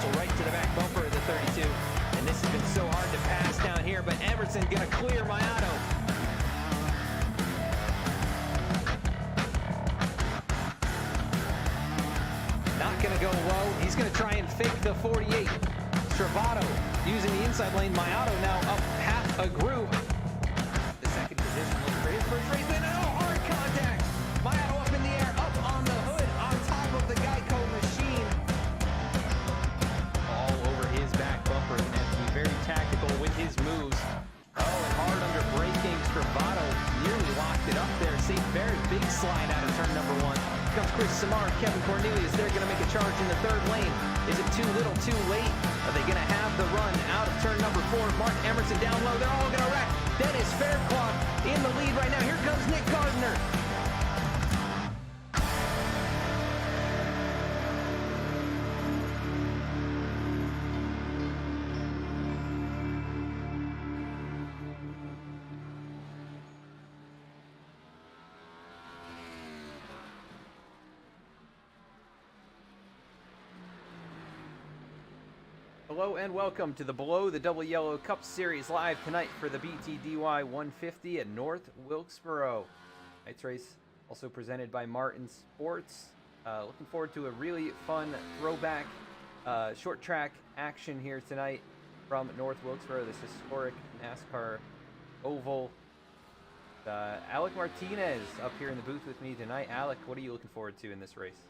Hatchel right to the back bumper of the 32. And this has been so hard to pass down here, but Everson gonna clear Mayato. Not gonna go low. He's gonna try and fake the 48. Travato using the inside lane. Mayato now up half a groove. The second position looks for his first race. And hard contact. Mayato up in the air, up on the hood, on top of the Geico machine. All over his back bumper. Gonna have to be very tactical with his moves. Oh, and hard under braking. Travato nearly locked it up there. See, very big slide out of turn number 1. Comes Chris Simard, Kevin Cornelius. They're going to make a charge in the third lane. Is it too little, too late? Are they going to have the run out of turn number 4? Mark Emerson down low. They're all going to wreck. Dennis Fairclough in the lead right now. Here comes Nick Gardner. Hello and welcome to the Below the Double Yellow Cup Series live tonight for the BTDY 150 at North Wilkesboro. Tonight's race also presented by Martin Sports. Looking forward to a really fun throwback short track action here tonight from North Wilkesboro, this historic NASCAR oval. Alec Martinez up here in the booth with me tonight. Alec, what are you looking forward to in this race?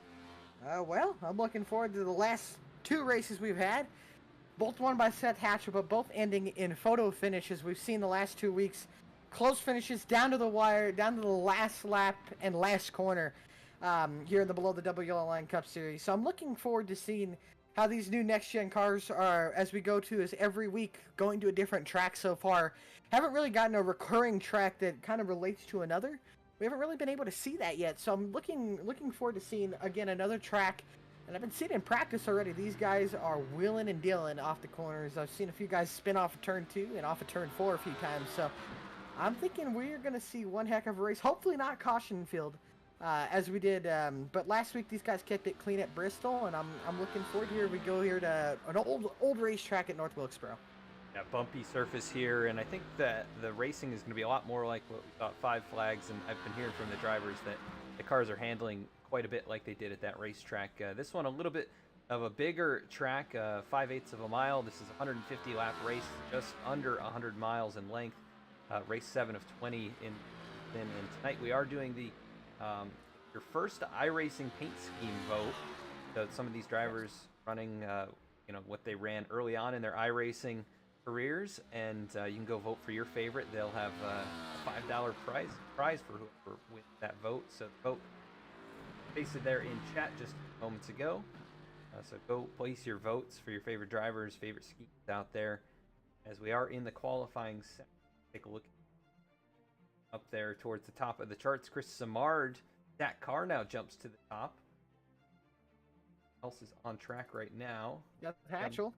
Well, I'm looking forward to the last 2 races we've had. Both won by Seth Hatchel, but both ending in photo finishes. We've seen the last 2 weeks. Close finishes down to the wire, down to the last lap and last corner here in the Below the Double Yellow Line Cup Series. So I'm looking forward to seeing how these new next-gen cars are, as we go to, is every week going to a different track so far. Haven't really gotten a recurring track that kind of relates to another. We haven't really been able to see that yet. So I'm looking forward to seeing, again, another track. And I've been seeing in practice already, these guys are wheeling and dealing off the corners. I've seen a few guys spin off of turn 2 and off of turn 4 a few times. So I'm thinking we're going to see one heck of a race. Hopefully not caution field as we did. But last week, these guys kept it clean at Bristol. And I'm looking forward here. We go here to an old racetrack at North Wilkesboro. Yeah, bumpy surface here. And I think that the racing is going to be a lot more like what we thought, 5 flags. And I've been hearing from the drivers that the cars are handling quite a bit like they did at that racetrack. This one a little bit of a bigger track, 5/8 of a mile. This is a 150 lap race, just under 100 miles in length. Race 7 of 20 and tonight we are doing the your first iRacing paint scheme vote. So some of these drivers running what they ran early on in their iRacing careers, and you can go vote for your favorite. They'll have a $5 prize for whoever wins that vote. So vote pasted there in chat just moments ago. So go place your votes for your favorite drivers, favorite schemes out there. As we are in the qualifying section, take a look up there towards the top of the charts. Chris Simard, that car now jumps to the top. Else is on track right now. Got Hatchel.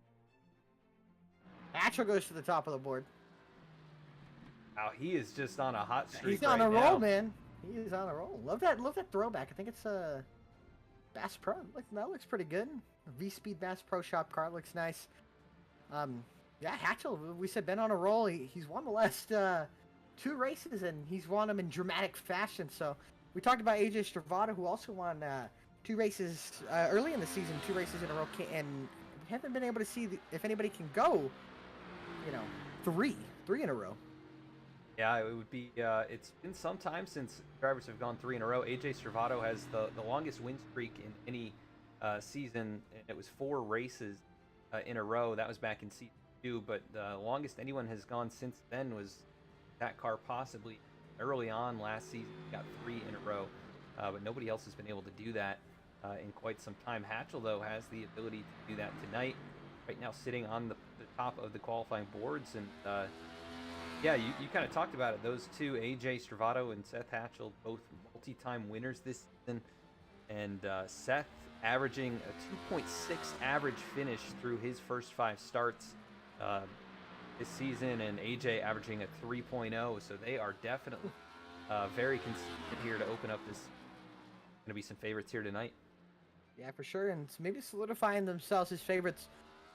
Hatchel goes to the top of the board. Wow, he is just on a hot streak. He's on right a roll, now. man. He is on a roll. Love that throwback. I think it's a Bass Pro. That looks pretty good. V-Speed Bass Pro Shop car looks nice. Yeah, Hatchel, we said, been on a roll. He's won the last 2 races, and he's won them in dramatic fashion. So we talked about AJ Stravato, who also won 2 races early in the season, 2 races in a row, and we haven't been able to see if anybody can go, 3 in a row. Yeah, it would be. It's been some time since drivers have gone 3 in a row. AJ Stravato has the longest win streak in any season. It was 4 races in a row. That was back in season 2. But the longest anyone has gone since then was that car, possibly early on last season. Got 3 in a row, but nobody else has been able to do that in quite some time. Hatchel, though, has the ability to do that tonight. Right now, sitting on the top of the qualifying boards, and yeah, you kind of talked about it. Those two, AJ Stravato and Seth Hatchel, both multi-time winners this season. And Seth averaging a 2.6 average finish through his first 5 starts this season, and AJ averaging a 3.0. So they are definitely very consistent here to open up this. Going to be some favorites here tonight. Yeah, for sure, and maybe solidifying themselves as favorites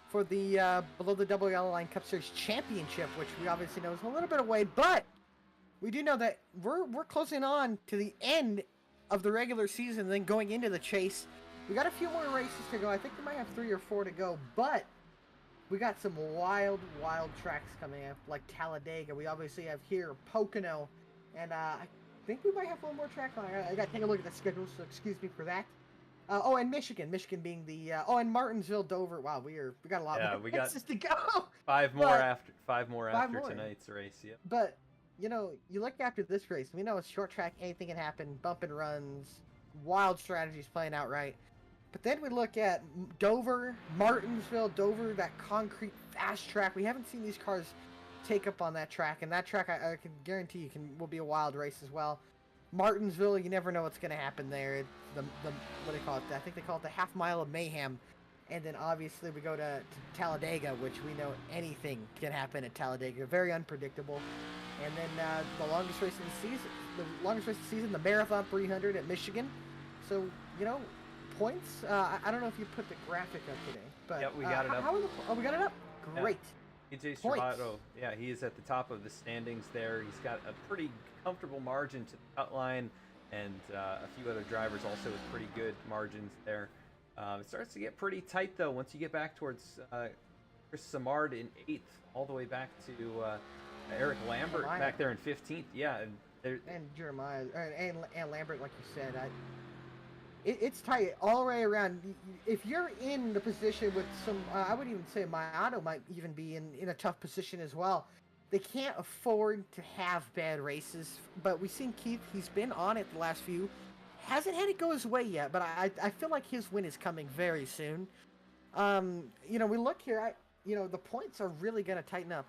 for the below the double yellow line Cup Series championship, which we obviously know is a little bit away, but we do know that we're closing on to the end of the regular season, then going into the chase. We got a few more races to go. I think we might have 3 or 4 to go, but we got some wild tracks coming up, like Talladega. We obviously have here Pocono, and I think we might have one more track on. I got to take a look at the schedule, so excuse me for that. And Michigan being the and Martinsville, Dover. Wow, we got a lot more races to go. Five more after tonight's race. Yep. But you look after this race. We know it's short track. Anything can happen. Bump and runs. Wild strategies playing out right. But then we look at Dover, Martinsville, Dover, that concrete fast track. We haven't seen these cars take up on that track, and that track I can guarantee will be a wild race as well. Martinsville, you never know what's going to happen there. The what do they call it? I think they call it the half mile of mayhem. And then obviously we go to Talladega, which we know anything can happen at Talladega. Very unpredictable. And then the longest race of the season, the Marathon 300 at Michigan. So, points. I don't know if you put the graphic up today, but yep, we got it up. We got it up. Great. EJ Servato, he is at the top of the standings there. He's got a pretty comfortable margin to the cut line, and a few other drivers also with pretty good margins there. It starts to get pretty tight, though, once you get back towards Chris Simard in 8th, all the way back to Eric Lambert back there in 15th. Yeah, and Jeremiah, and Lambert, like you said. It's tight all the way around. If you're in the position with some, I would even say Mayato might even be in a tough position as well. They can't afford to have bad races, but we've seen Keith. He's been on it the last few. Hasn't had it go his way yet, but I feel like his win is coming very soon. We look here. The points are really going to tighten up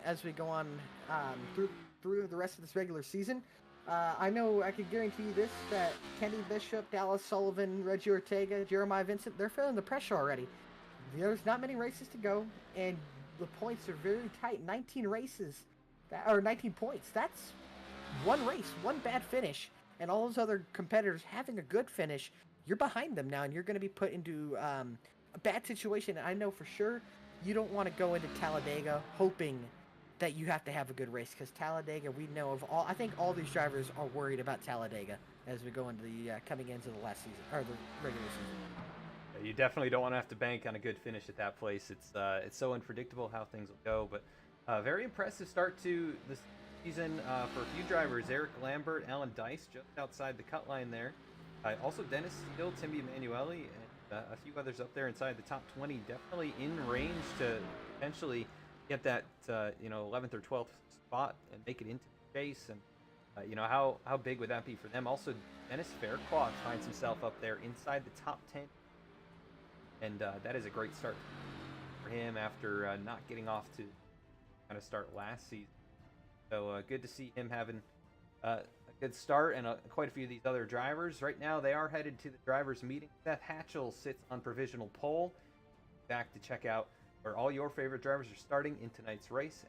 as we go on through the rest of this regular season. I know I can guarantee you this, that Kenny Bishop, Dallas Sullivan, Reggie Ortega, Jeremiah Vincent, they're feeling the pressure already. There's not many races to go, and the points are very tight. 19 races, 19 points. That's one race, one bad finish, and all those other competitors having a good finish. You're behind them now, and you're going to be put into a bad situation. And I know for sure you don't want to go into Talladega hoping that you have to have a good race, because Talladega, we know of all. I think all these drivers are worried about Talladega as we go into the coming into the last season or the regular season. You definitely don't want to have to bank on a good finish at that place. It's so unpredictable how things will go, but very impressive start to this season for a few drivers. Eric Lambert, Alan Dice just outside the cut line there. Also Dennis Steele, Timmy Emanuele, and a few others up there inside the top 20. Definitely in range to potentially get that 11th or 12th spot and make it into the chase. And how big would that be for them? Also, Dennis Faircloth finds himself up there inside the top 10, and that is a great start for him after not getting off to kind of start last season. So good to see him having a good start, and quite a few of these other drivers. Right now they are headed to the drivers meeting. Seth Hatchel sits on provisional pole. Back to check out where all your favorite drivers are starting in tonight's race.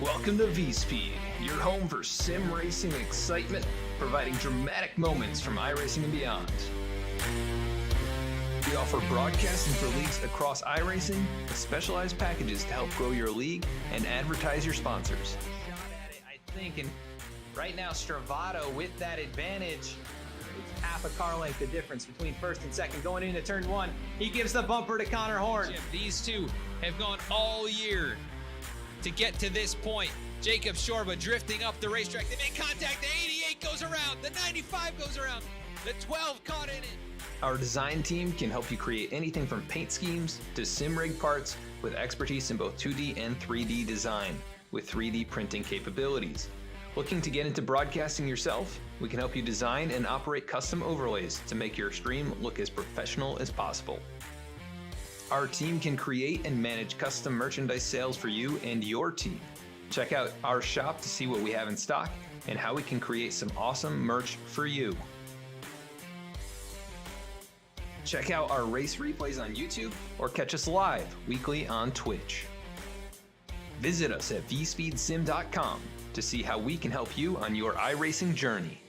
Welcome to V-Speed, your home for sim racing excitement, providing dramatic moments from iRacing and beyond. We offer broadcasting for leagues across iRacing with specialized packages to help grow your league and advertise your sponsors. Shot at it, I think, and right now Stravato with that advantage. It's half a car length the difference between first and second going into turn one. He gives the bumper to Connor Horn. These two have gone all year to get to this point. Jacob Shorba drifting up the racetrack. They make contact. The 88 goes around. The 95 goes around. The 12 caught in it. Our design team can help you create anything from paint schemes to sim rig parts with expertise in both 2D and 3D design with 3D printing capabilities. Looking to get into broadcasting yourself? We can help you design and operate custom overlays to make your stream look as professional as possible. Our team can create and manage custom merchandise sales for you and your team. Check out our shop to see what we have in stock and how we can create some awesome merch for you. Check out our race replays on YouTube or catch us live weekly on Twitch. Visit us at vspeedsim.com to see how we can help you on your iRacing journey.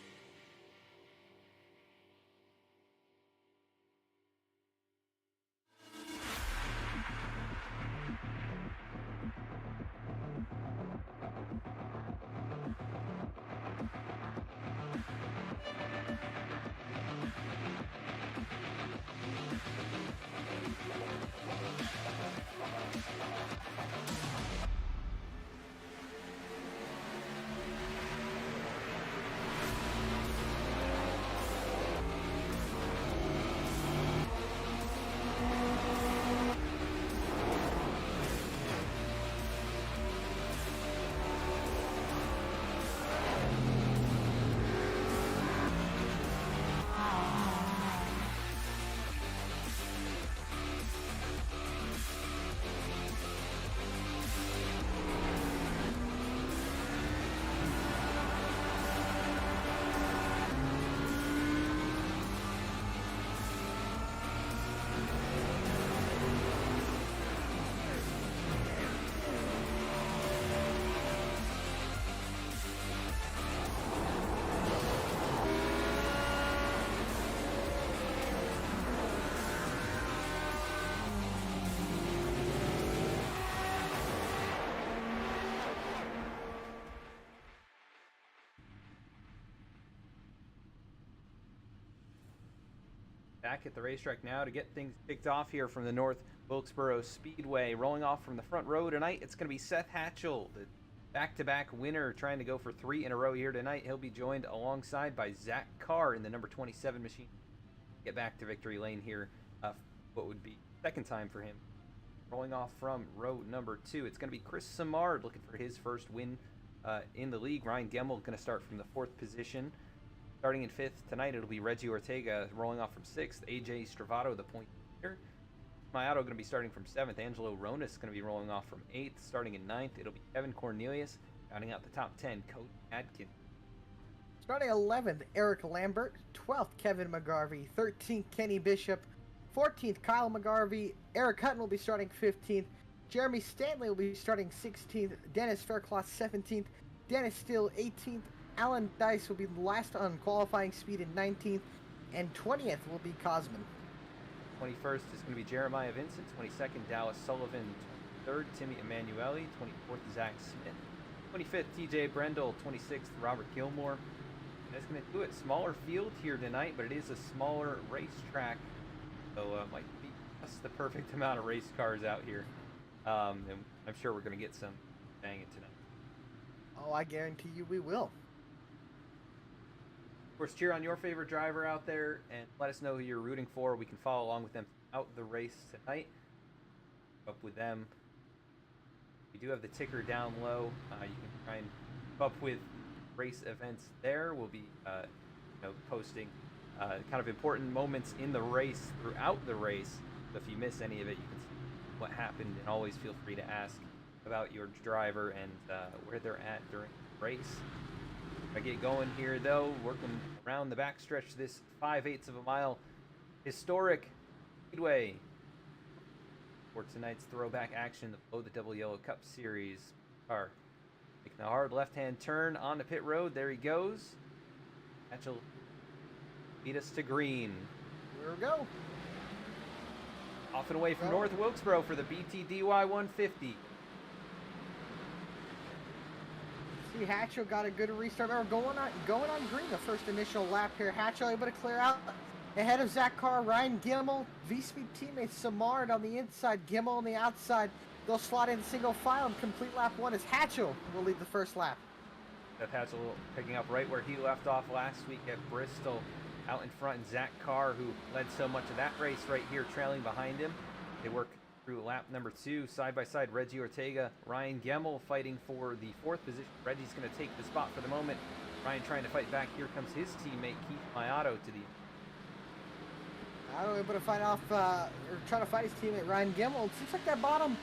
Back at the racetrack now to get things kicked off here from the North Wilkesboro Speedway. Rolling off from the front row tonight, it's going to be Seth Hatchel, the back-to-back winner, trying to go for 3 in a row here tonight. He'll be joined alongside by Zach Carr in the number 27 machine. Get back to victory lane here, what would be second time for him. Rolling off from row number 2, it's going to be Chris Simard looking for his first win in the league. Ryan Gemmel going to start from the 4th position. Starting in 5th tonight, it'll be Reggie Ortega rolling off from 6th. AJ Stravato, the point leader. Mayato going to be starting from 7th. Angelo Ronis going to be rolling off from 8th. Starting in 9th, it'll be Kevin Cornelius. Rounding out the top 10, Cody Adkin. Starting 11th, Eric Lambert. 12th, Kevin McGarvey. 13th, Kenny Bishop. 14th, Kyle McGarvey. Eric Hutton will be starting 15th. Jeremy Stanley will be starting 16th. Dennis Faircloth 17th. Dennis Steele 18th. Alan Dice will be last on qualifying speed in 19th, and 20th will be Cosman. 21st is going to be Jeremiah Vincent, 22nd Dallas Sullivan, 23rd Timmy Emanuele, 24th Zach Smith, 25th TJ Brendel, 26th Robert Gilmore. And that's going to do it. Smaller field here tonight, but it is a smaller racetrack, so it might be just the perfect amount of race cars out here. And I'm sure we're going to get some banging tonight. Oh, I guarantee you we will. Of course, cheer on your favorite driver out there and let us know who you're rooting for. We can follow along with them out the race tonight. Up with them. We do have the ticker down low. You can try and keep up with race events there. We'll be posting kind of important moments in the race throughout the race. So if you miss any of it, you can see what happened, and always feel free to ask about your driver and where they're at during the race. I get going here though, working around the backstretch, this 5/8 of a mile historic speedway for tonight's throwback action, the Blow the Double Yellow Cup Series car. Making a hard left-hand turn on the pit road. There he goes. Hatchel lead us to green. Here we go. Off and away from Go. North Wilkesboro for the BTDY 150. See, Hatchel got a good restart. Or going on green the first initial lap here. Hatchel able to clear out ahead of Zach Carr, Ryan Gimmel, V-Speed teammate Simard on the inside, Gimmel on the outside. They'll slot in single file and complete lap 1 as Hatchel will lead the first lap. Seth Hatchel picking up right where he left off last week at Bristol, out in front, and Zach Carr, who led so much of that race, right here trailing behind him. They work through lap number 2, side by side. Reggie Ortega, Ryan Gimmel fighting for the 4th position. Reggie's going to take the spot for the moment. Ryan trying to fight back. Here comes his teammate Keith Mayato to the. Mayato able to fight off, or trying to fight his teammate Ryan Gimmel. It seems like that bottom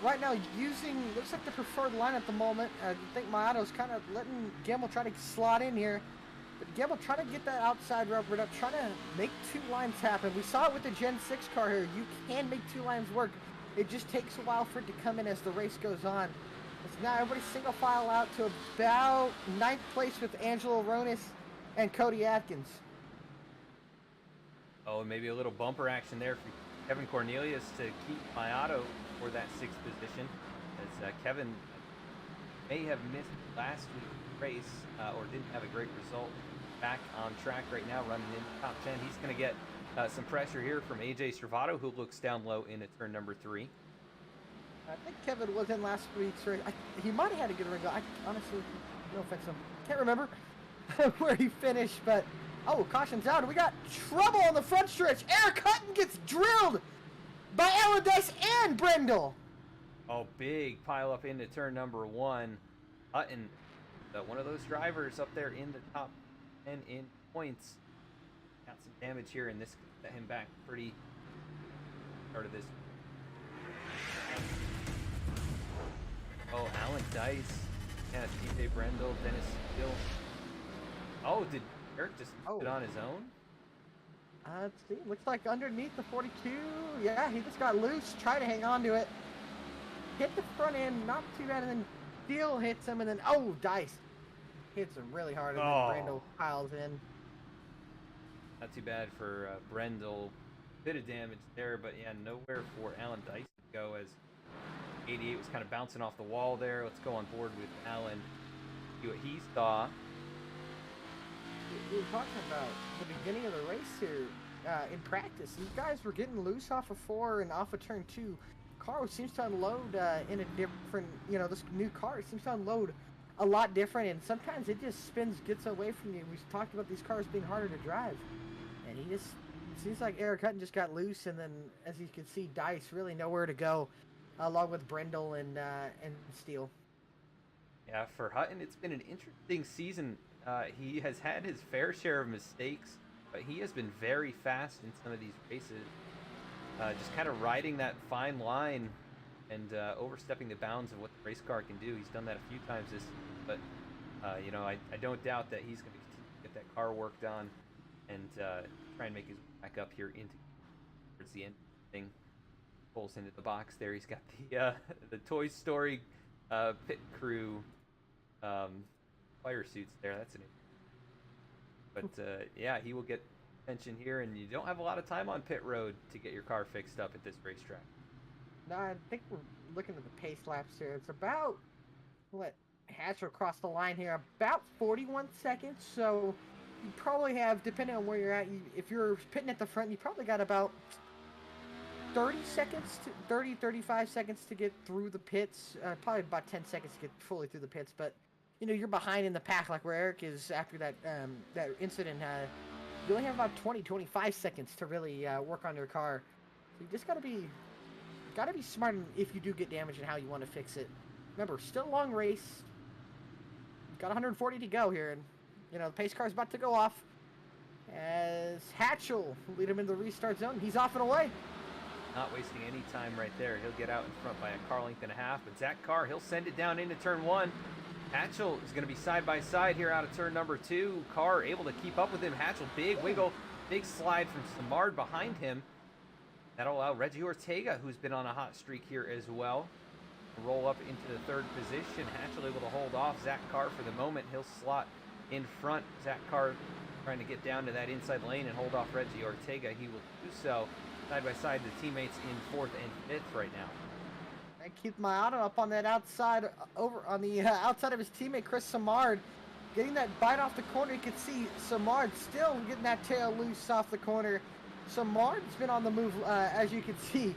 right now looks like the preferred line at the moment. I think Mayato's kind of letting Gimmel try to slot in here. But Gimmel trying to get that outside rubbered up, trying to make 2 lines happen. We saw it with the Gen 6 car here. You can make 2 lines work. It just takes a while for it to come in as the race goes on. It's now everybody single file out to about 9th place with Angelo Ronis and Cody Atkins. Oh, and maybe a little bumper action there for Kevin Cornelius to keep Mayato for that 6th position, as Kevin may have missed last week's race or didn't have a great result. Back on track right now, running in the top 10. He's going to get some pressure here from AJ Stravato, who looks down low in turn number 3. I think Kevin was in last week's race. He might have had a good ring. I honestly, no offense, I can't remember where he finished, but oh, caution's out. We got trouble on the front stretch. Eric Hutton gets drilled by Alan Dice and Brendel. Oh, big pile up into turn number 1. Hutton, one of those drivers up there in the top 10 in points. Got some damage here, and this set him back pretty start of this. Oh, Alan Dice, yeah, TJ Brendel, Dennis Steele. Oh, did Eric just put it on his own? Let's see. Looks like underneath the 42. Yeah, he just got loose. Try to hang on to it. Hit the front end, not too bad, and then Steele hits him, and then oh, Dice hits him really hard, and then Brendel piles in. Not too bad for Brendel. Bit of damage there, but yeah, nowhere for Alan Dice to go, as 88 was kind of bouncing off the wall there. Let's go on board with Alan, see what he saw. We were talking about the beginning of the race here in practice. These guys were getting loose off of 4 and off of turn 2. Car seems to unload in a different, this new car seems to unload a lot different, and sometimes it just gets away from you. We've talked about these cars being harder to drive, and it seems like Eric Hutton just got loose, and then as you can see, Dice really nowhere to go, along with Brendel and Steele. Yeah, for Hutton, it's been an interesting season. He has had his fair share of mistakes, but he has been very fast in some of these races. Just kind of riding that fine line and overstepping the bounds of what the race car can do. He's done that a few times this season, but I don't doubt that he's going to continue to get that car worked on and try and make his way back up here towards the end of the thing. Pulls into the box there. He's got the Toy Story pit crew fire suits there. That's an but yeah, he will get attention here, and you don't have a lot of time on pit road to get your car fixed up at this racetrack. No, I think we're looking at the pace laps here. It's about, Hatchel crossed the line here, about 41 seconds. So you probably have, depending on where you're at, if you're pitting at the front, you probably got about 35 seconds to get through the pits. Probably about 10 seconds to get fully through the pits. But, you're behind in the pack, like where Eric is after that incident. You only have about 25 seconds to really work on your car. So you just got to be smart if you do get damage and how you want to fix it. Remember, still a long race. Got 140 to go here, and the pace car is about to go off as Hatchel will lead him into the restart zone. He's off and away. Not wasting any time right there. He'll get out in front by a car length and a half, but Zach Carr, he'll send it down into turn 1. Hatchel is going to be side by side here out of turn number 2. Carr able to keep up with him. Hatchel, big wiggle, big slide from Simard behind him. That'll allow Reggie Ortega, who's been on a hot streak here as well, to roll up into the 3rd position. Hatchel able to hold off Zach Carr for the moment. He'll slot in front. Zach Carr trying to get down to that inside lane and hold off Reggie Ortega. He will do so. side by side the teammates in 4th and 5th right now. I keep my auto up on that outside, over on the outside of his teammate Chris Simard, getting that bite off the corner. You can see Simard still getting that tail loose off the corner. Simard's been on the move, as you can see,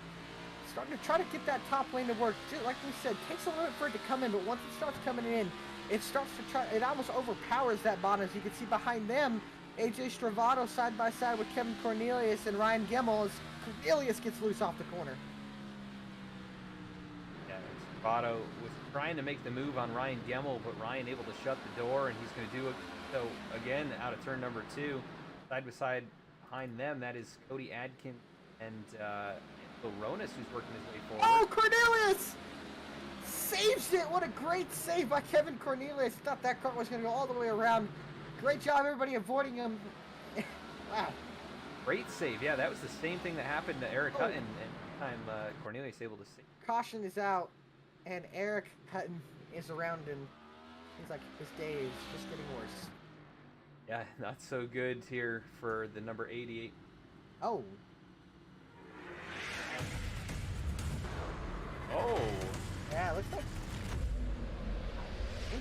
starting to try to get that top lane to work. Just like we said, takes a little bit for it to come in, but once it starts coming in, it starts to try. It almost overpowers that bottom. As you can see behind them, AJ Stravato side by side with Kevin Cornelius and Ryan Gemmel as Cornelius gets loose off the corner. Yeah, Stravato was trying to make the move on Ryan Gemmel, but Ryan able to shut the door, and he's going to do it. So again, out of turn number 2, side by side behind them, that is Cody Adkin and Ronis, who's working his way forward. Oh, Cornelius saves it! What a great save by Kevin Cornelius. Thought that car was going to go all the way around. Great job, everybody, avoiding him. Wow. Great save. Yeah, that was the same thing that happened to Eric Hutton, and time Cornelius able to save. Caution is out, and Eric Hutton is around him. He's like, his day is just getting worse. Yeah, not so good here for the number 88. Oh. Oh, Yeah, looks like.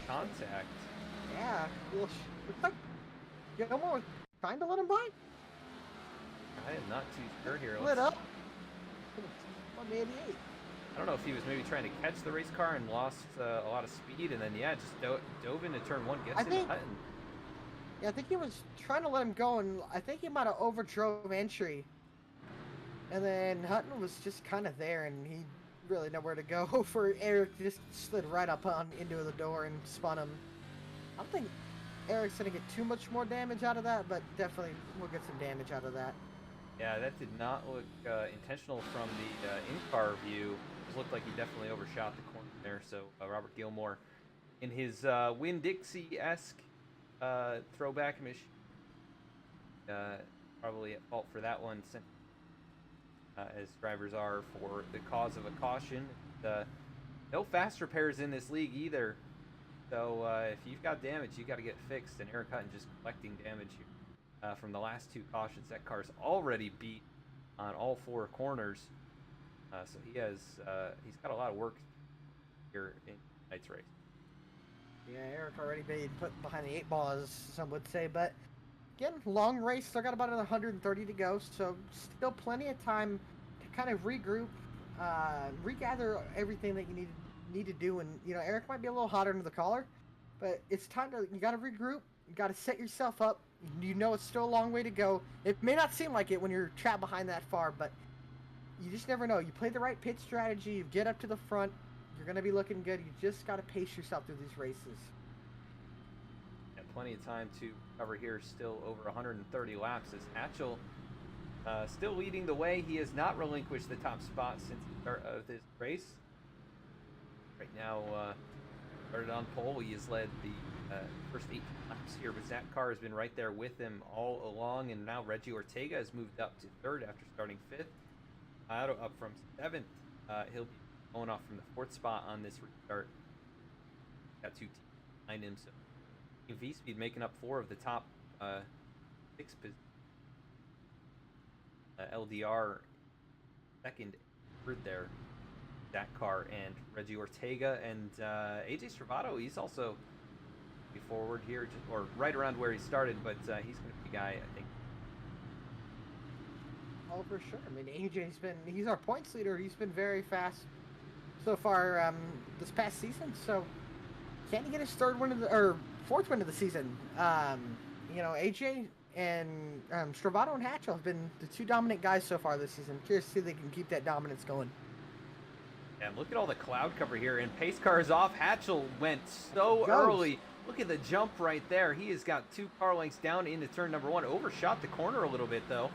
contact. Yeah, looks like Gilmore was trying to let him by. I am not too sure here. Lit up. On the 88. I don't know if he was maybe trying to catch the race car and lost a lot of speed, and then yeah, just dove into turn 1, gets into Hutton. Yeah, I think he was trying to let him go, and I think he might have overdrove entry. And then Hutton was just kind of there, and he really nowhere to go for Eric. Just slid right up on into the door and spun him. I don't think Eric's gonna get too much more damage out of that, but definitely we'll get some damage out of that. Yeah, that did not look intentional from the in-car view. It looked like he definitely overshot the corner there. So Robert Gilmore, in his Winn-Dixie-esque throwback mission, probably at fault for that one, as drivers are for the cause of a caution. No fast repairs in this league either. So if you've got damage, you got to get fixed. And Eric Hutton just collecting damage here. From the last 2 cautions. That car's already beat on all 4 corners, so he's got a lot of work here in tonight's race. Yeah, Eric already being put behind the 8 ball, as some would say, but again, long race. Still got about another 130 to go, so still plenty of time to kind of regroup, regather everything that you need to do. And you know, Eric might be a little hotter under the collar, but it's time to. You got to regroup. You got to set yourself up. You know it's still a long way to go. It may not seem like it when you're trapped behind that far, but you just never know. You play the right pit strategy, you get up to the front, you're going to be looking good. You just got to pace yourself through these races. Yeah, plenty of time to cover here. Still over 130 laps as Hatchel still leading the way. He has not relinquished the top spot since the start of this race. Right now, started on pole. He has led the first 8 laps here, but Zach Carr has been right there with him all along, and now Reggie Ortega has moved up to 3rd after starting 5th. Otto up from 7th. He'll be going off from the 4th spot on this restart. Got 2 teams behind him, so V-Speed making up 4 of the top 6 positions. LDR 2nd, 3rd there. Zach Carr and Reggie Ortega, and AJ Stravato, he's also forward here, or right around where he started, but he's going to be the guy, I think. Oh, for sure. I mean, AJ's he's our points leader. He's been very fast so far this past season. So can he get his 4th win of the season? You know, AJ and Stravato and Hatchel have been the 2 dominant guys so far this season. Curious to see if they can keep that dominance going. And look at all the cloud cover here, and pace car is off. Hatchel went so early. Look at the jump right there. He has got 2 car lengths down into turn number 1. Overshot the corner a little bit, though.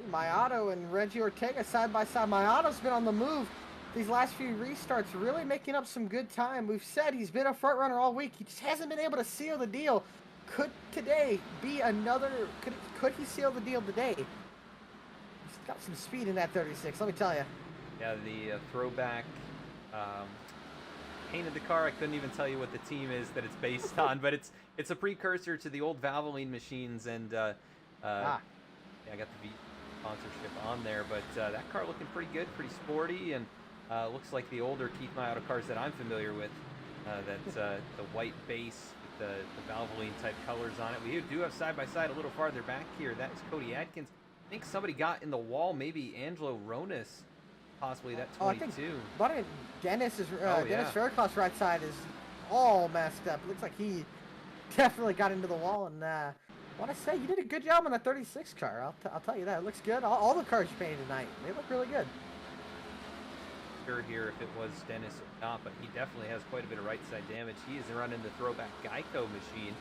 Mayato and Reggie Ortega side by side. Mayato's been on the move these last few restarts, really making up some good time. We've said he's been a front runner all week. He just hasn't been able to seal the deal. Could today be another? Could he seal the deal today? He's got some speed in that 36. Let me tell you. Yeah, the throwback paint of the car. I couldn't even tell you what the team is that it's based on, but it's a precursor to the old Valvoline machines, and yeah, I got the sponsorship on there. But that car looking pretty good, pretty sporty, and looks like the older Keith Mayato cars that I'm familiar with. That's the white base with the Valvoline type colors on it. We do have side by side a little farther back here. That is Cody Adkins. I think somebody got in the wall, maybe Angelo Ronis, possibly that 22. But Dennis is Oh, Dennis yeah. Faircloth's right side is all messed up. Looks like he definitely got into the wall. And I want to say you did a good job on the 36 car. I'll tell you that. It looks good. All the cars you painted tonight, they look really good. Sure here if it was Dennis or not, but he definitely has quite a bit of right side damage. He is running the throwback Geico machine.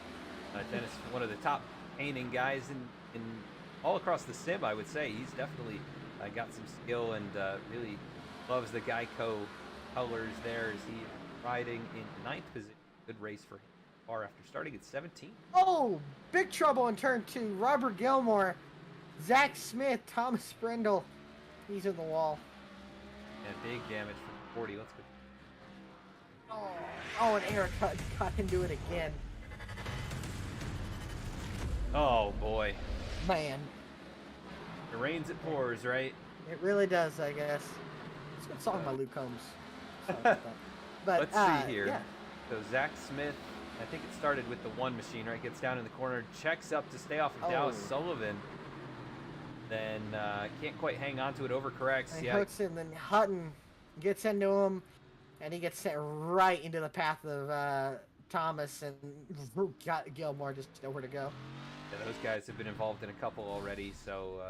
Dennis, one of the top painting guys in all across the sim, I would say. He's definitely got some skill and really loves the Geico colors there as he is riding in 9th position. Good race for him far after starting at 17. Oh, big trouble in turn 2. Robert Gilmore, Zach Smith, Thomas Sprindle. He's in the wall. And big damage from 40. Let's go. Oh, and Eric got into it again. Oh boy. Man, It rains, it pours, right? it really does, I guess. It's a good song by Luke Combs. Sorry about that. But Let's see here. Yeah. So Zach Smith, I think it started with the one machine, right? Gets down in the corner, checks up to stay off of Dallas Sullivan. Then can't quite hang on to it, overcorrects. And he hooks him, then Hutton gets into him, and he gets sent right into the path of Thomas, and got Gilmore just nowhere to go. Yeah, those guys have been involved in a couple already, so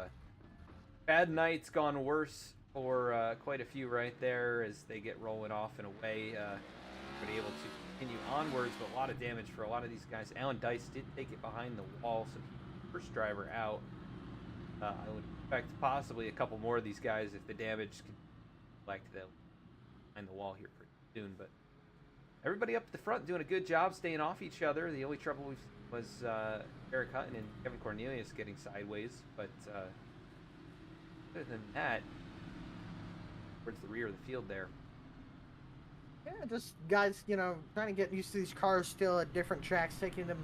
bad night's gone worse for quite a few right there as they get rolling off and away. But able to continue onwards, but a lot of damage for a lot of these guys. Alan Dice did take it behind the wall, so he's the first driver out. I would expect possibly a couple more of these guys if the damage could collect them behind the wall here pretty soon. But everybody up at the front doing a good job staying off each other. The only trouble was Eric Hutton and Kevin Cornelius getting sideways. But other than that, towards the rear of the field there. Yeah, just guys, trying to get used to these cars still at different tracks, taking them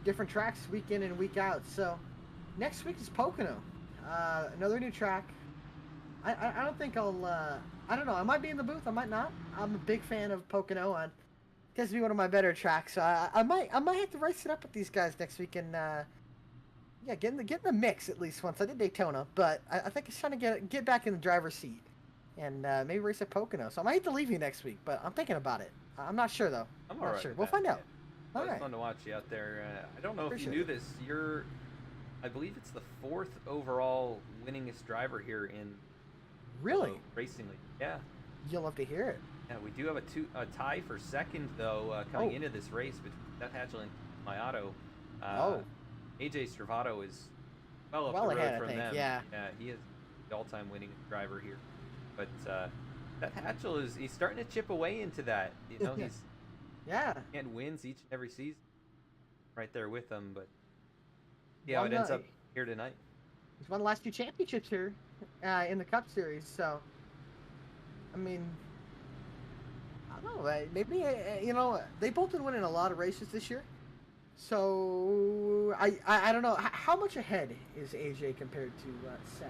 different tracks week in and week out. So next week is Pocono, another new track. I don't think I'll. I don't know. I might be in the booth. I might not. I'm a big fan of Pocono. It tends to be one of my better tracks. So I might have to race it up with these guys next week and get in the mix at least once. I did Daytona, but I think it's trying to get back in the driver's seat and maybe race at Pocono. So I might have to leave you next week, but I'm thinking about it. I'm not sure though. I'm not alright sure. with We'll that, find out. yeah. All It's right. fun to watch you out there. I don't know if Appreciate you knew it. this. You're, I believe it's the 4th overall winningest driver here in Really? racing league. Yeah. You'll love to hear it. Yeah, we do have a tie for second though coming into this race between Seth Hatchel and Mayato. AJ Stravato is well up Well the road ahead, I from think, them. yeah. He is the all-time winning driver here. But Seth Hatchel he's starting to chip away into that. You know, he's Yeah. and wins each and every season. Right there with them, but yeah, Won it ends the- up here tonight. He's won the last 2 championships here in the Cup Series. So, I mean, I don't know. Maybe they both been winning a lot of races this year. So I don't know how much ahead is AJ compared to Seth.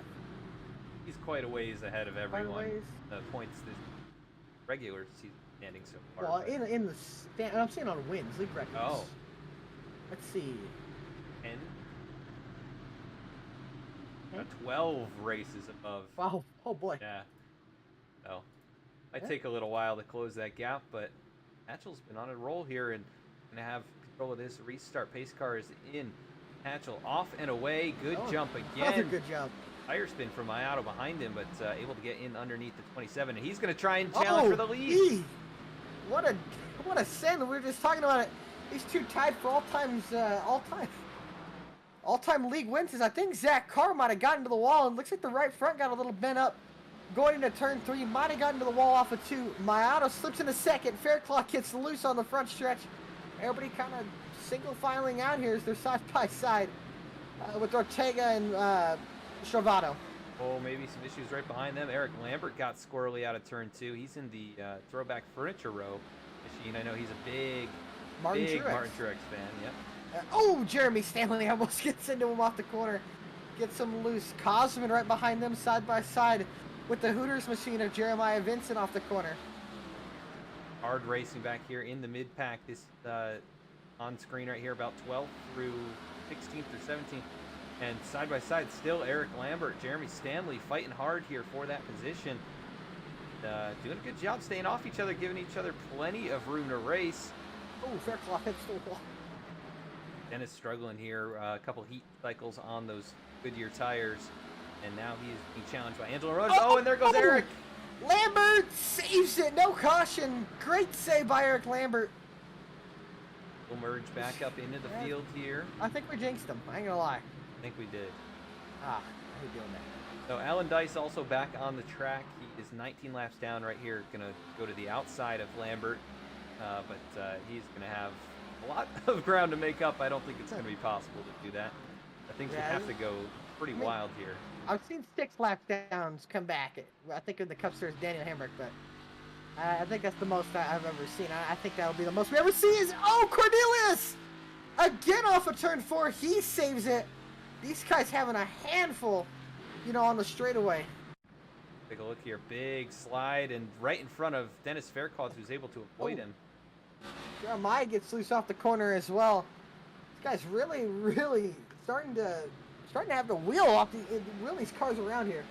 He's quite a ways ahead of Quite a everyone. ways. Points this regular season standing so far. Well, but in the I'm saying on wins, league records. Oh. Let's see. 10, 12 races above. Wow. Oh boy. Yeah. So, might Yeah. take a little while to close that gap, but Hatchel's been on a roll here and gonna have control of this restart. Pace car is in. Hatchel off and away. Good jump Another again. good jump. Tire spin from Mayato behind him, but able to get in underneath the 27, and he's gonna try and challenge for the lead. Gee. What a send. We were just talking about it. These two tied for all-time league wins. I think Zach Carr might have gotten to the wall, and looks like the right front got a little bent up going into turn 3. Might have gotten to the wall off of 2. Mayato slips in a second. Faircloth gets loose on the front stretch. Everybody kind of single filing out here as they're side by side with Ortega and Stravato. Oh, maybe some issues right behind them. Eric Lambert got squirrely out of turn 2. He's in the throwback furniture row machine. I know he's a big Martin Martin Truex. Truex fan. Yep. Jeremy Stanley almost gets into him off the corner. gets them loose. Cosman right behind them, side by side, with the Hooters machine of Jeremiah Vincent off the corner. Hard racing back here in the mid-pack. This on screen right here, about 12th through 16th or 17th. And side by side, still Eric Lambert, Jeremy Stanley fighting hard here for that position. Doing a good job staying off each other, giving each other plenty of room to race. Oh, Fairclough hits the wall. Dennis struggling here, a couple heat cycles on those Goodyear tires. And now he is being challenged by Angelo Rose. Oh, and there goes Eric. Lambert saves it, no caution. Great save by Eric Lambert. We'll merge back up into the field here. I think we jinxed him, I ain't gonna lie. I think we did. I hate doing that. So Alan Dice also back on the track. He is 19 laps down right here. Gonna go to the outside of Lambert, but he's gonna have a lot of ground to make up. I don't think it's gonna be possible to do that. I think we have to go pretty wild here. I've seen 6 lap downs come back. I think in the Cup Series, Daniel Hamrick, but I think that's the most I've ever seen. I think that'll be the most we ever see is, oh, Cornelius! Again off of turn 4, he saves it. These guys having a handful, you know, on the straightaway. Take a look here, big slide, and right in front of Dennis Faircloth, who's able to avoid him. Jeremiah gets loose off the corner as well. This guy's really starting to have the wheel these cars around here.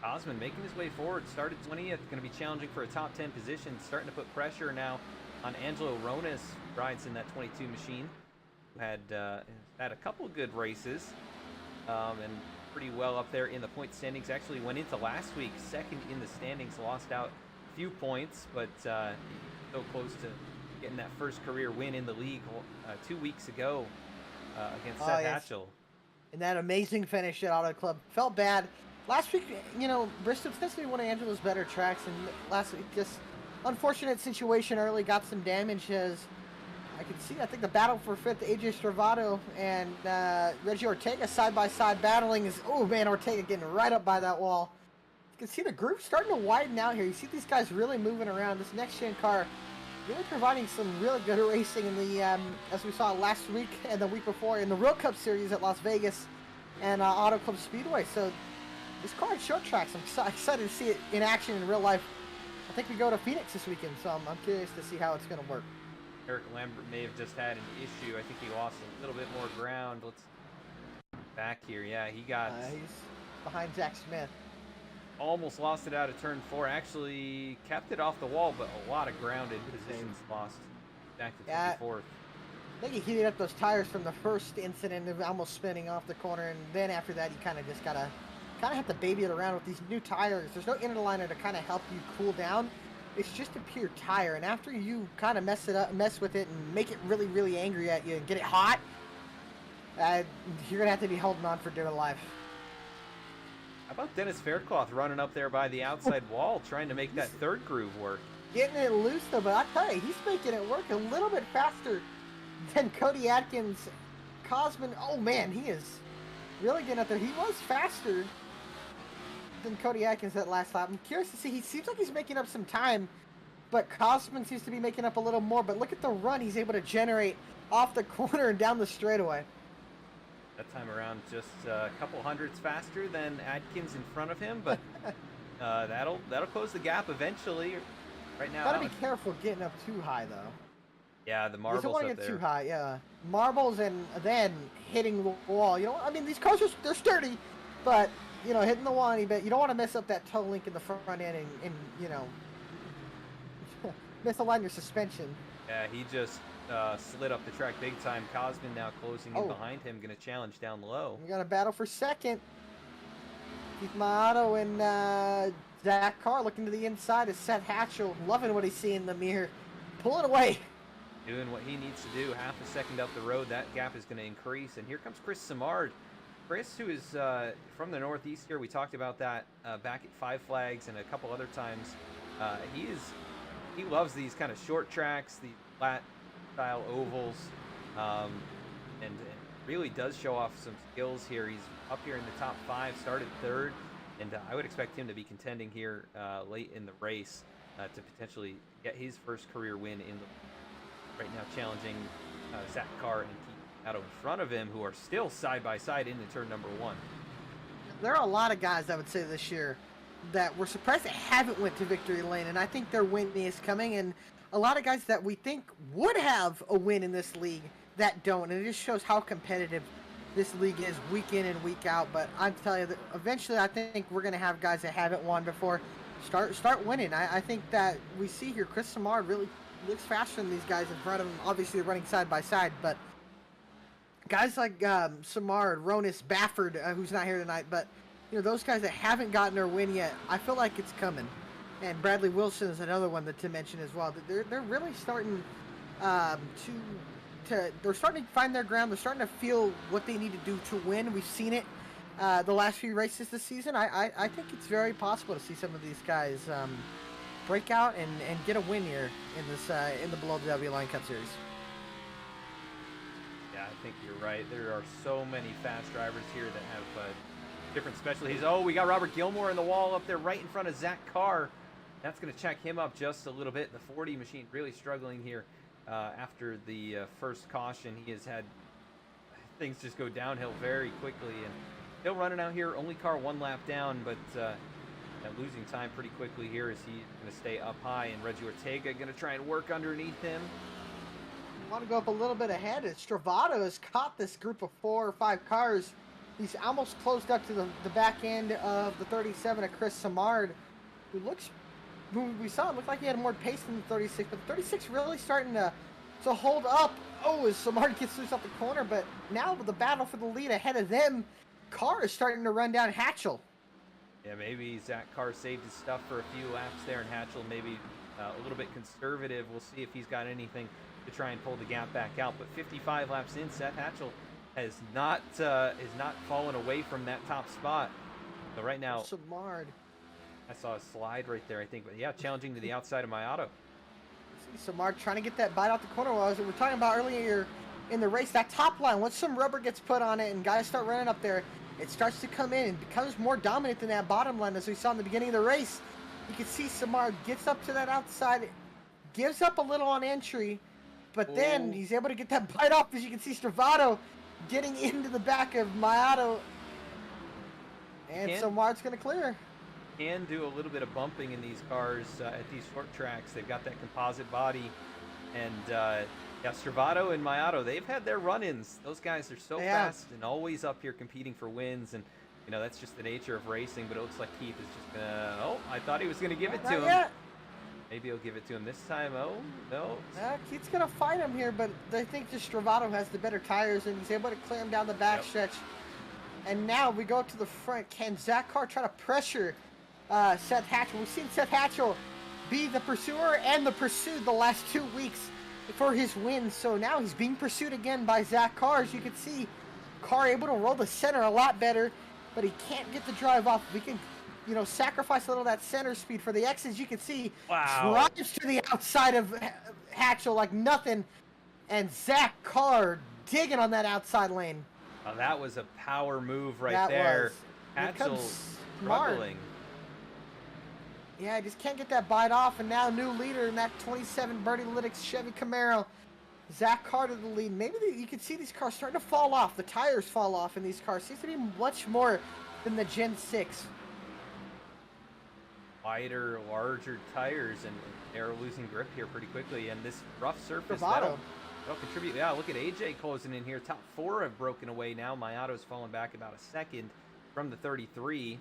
Osman making his way forward, started 20th, going to be challenging for a top 10 position, starting to put pressure now on Angelo Ronas, who rides in that 22 machine, who had a couple good races, and pretty well up there in the point standings. Actually went into last week second in the standings, lost out a few points, but so close to getting that first career win in the league 2 weeks ago against Seth Hatchel. And that amazing finish at Auto Club. Felt bad. Last week, you know, Bristol's supposed to be one of Angelo's better tracks, and last week, just unfortunate situation early, got some damage as I can see. I think the battle for 5th, AJ Stravato and Reggie Ortega side by side battling is, oh man, Ortega getting right up by that wall. You can see the group starting to widen out here. You see these guys really moving around. This next gen car really providing some really good racing in the, as we saw last week and the week before in the World Cup Series at Las Vegas and Auto Club Speedway. So this car at short tracks, I'm excited to see it in action in real life. I think we go to Phoenix this weekend, so I'm curious to see how it's going to work. Eric Lambert may have just had an issue. I think he lost a little bit more ground. Let's back here. Yeah, he got... he's behind Zach Smith. Almost lost it out of turn 4. Actually kept it off the wall, but a lot of ground in positions lost back to 24th. I think he heated up those tires from the first incident of almost spinning off the corner, and then after that, you kind of just gotta have to baby it around with these new tires. There's no inner liner to kind of help you cool down. It's just a pure tire, and after you kind of mess with it, and make it really angry at you and get it hot, you're gonna have to be holding on for dear life. How about Dennis Faircloth running up there by the outside wall, trying to make that third groove work? Getting it loose though, but I tell you, he's making it work a little bit faster than Cody Atkins. Cosman, oh man, he is really getting up there. He was faster than Cody Atkins that last lap. I'm curious to see. He seems like he's making up some time, but Cosman seems to be making up a little more. But look at the run he's able to generate off the corner and down the straightaway. That time around, just a couple hundredths faster than Atkins in front of him, but that'll close the gap eventually. Right now, gotta be careful getting up too high though. Yeah, the marbles you don't want to up get there. too high. Yeah, marbles and then hitting the wall. You know, I mean, these cars they're sturdy, but you know, hitting the wall any bit, you don't want to mess up that toe link in the front end and you know, misalign your suspension. Yeah, he just slid up the track big time. Cosman now closing in behind him, going to challenge down low. We got a battle for second. Keith Maotto and Zach Carr looking to the inside is Seth Hatchel, loving what he's seeing in the mirror, pulling away. Doing what he needs to do, half a second up the road. That gap is going to increase, and here comes Chris Simard. Chris, who is from the Northeast here, we talked about that back at Five Flags and a couple other times. He loves these kind of short tracks, the flat style ovals, and really does show off some skills here. He's up here in the top 5, started 3rd, and I would expect him to be contending here late in the race to potentially get his first career win in the right now, challenging Zach Carr and Keith out in front of him who are still side by side into turn number 1. There are a lot of guys, I would say, this year that we're surprised they haven't went to victory lane, and I think their win is coming, and a lot of guys that we think would have a win in this league that don't, and it just shows how competitive this league is week in and week out. But I'm telling you that eventually I think we're going to have guys that haven't won before start winning. I think that we see here Chris Simard really looks faster than these guys in front of him. Obviously, they're running side by side, but guys like Simard, Ronis, Bafford, who's not here tonight, but those guys that haven't gotten their win yet, I feel like it's coming. And Bradley Wilson is another one to mention as well. They're really starting they're starting to find their ground. They're starting to feel what they need to do to win. We've seen it the last few races this season. I think it's very possible to see some of these guys break out and get a win here in the Below the W Line Cup Series. Yeah, I think you're right. There are so many fast drivers here that have different specialties. Oh, we got Robert Gilmore in the wall up there right in front of Zach Carr. That's going to check him up just a little bit. The 40 machine really struggling here after the first caution. He has had things just go downhill very quickly, and he'll run it out here. Only car 1 lap down, but losing time pretty quickly here as he's going to stay up high, and Reggie Ortega going to try and work underneath him. I want to go up a little bit ahead. Stravato has caught this group of 4 or 5 cars. He's almost closed up to the back end of the 37 of Chris Simard, who we saw looked like he had more pace than the 36, but the 36 really starting to hold up. Oh, as Simard gets loose off the corner, but now with the battle for the lead ahead of them, Carr is starting to run down Hatchel. Yeah, maybe Zach Carr saved his stuff for a few laps there, and Hatchel maybe a little bit conservative. We'll see if he's got anything to try and pull the gap back out. But 55 laps in, Seth Hatchel has not fallen away from that top spot. So right now, Simard. I saw a slide right there, I think. But yeah, challenging to the outside of my auto. Simard trying to get that bite out the corner. We were talking about earlier in the race, that top line, once some rubber gets put on it and guys start running up there, it starts to come in and becomes more dominant than that bottom line, as we saw in the beginning of the race. You can see Simard gets up to that outside, gives up a little on entry, but then he's able to get that bite off, as you can see Stravato getting into the back of Mayato. And Simard's going to clear. Can do a little bit of bumping in these cars at these short tracks. They've got that composite body, and yeah, Stravato and Mayato, they've had their run-ins. Those guys are so fast and always up here competing for wins, and that's just the nature of racing. But it looks like Keith is just gonna. Oh, I thought he was gonna give it to him. Yet. Maybe he'll give it to him this time. Oh no. Keith's gonna fight him here, but I think just Stravato has the better tires, and he's able to clear him down the backstretch. And now we go to the front. Can Zach Carr try to pressure Seth Hatchel? We've seen Seth Hatchel be the pursuer and the pursued the last 2 weeks for his wins. So now he's being pursued again by Zach Carr. As you can see, Carr able to roll the center a lot better, but he can't get the drive off. We can, sacrifice a little of that center speed for the X's. You can see drives to the outside of Hatchel like nothing, and Zach Carr digging on that outside lane. Oh, that was a power move right there. Hatchel struggling. Yeah, I just can't get that bite off, and now new leader in that 27 Birdie Lytics Chevy Camaro. Zach Carr to the lead. Maybe you can see these cars starting to fall off. The tires fall off in these cars. Seems to be much more than the Gen 6. Wider, larger tires, and they're losing grip here pretty quickly. And this rough surface, Bravado. that'll contribute. Yeah, look at AJ closing in here. Top 4 have broken away now. Mayato's fallen back about a second from the 33.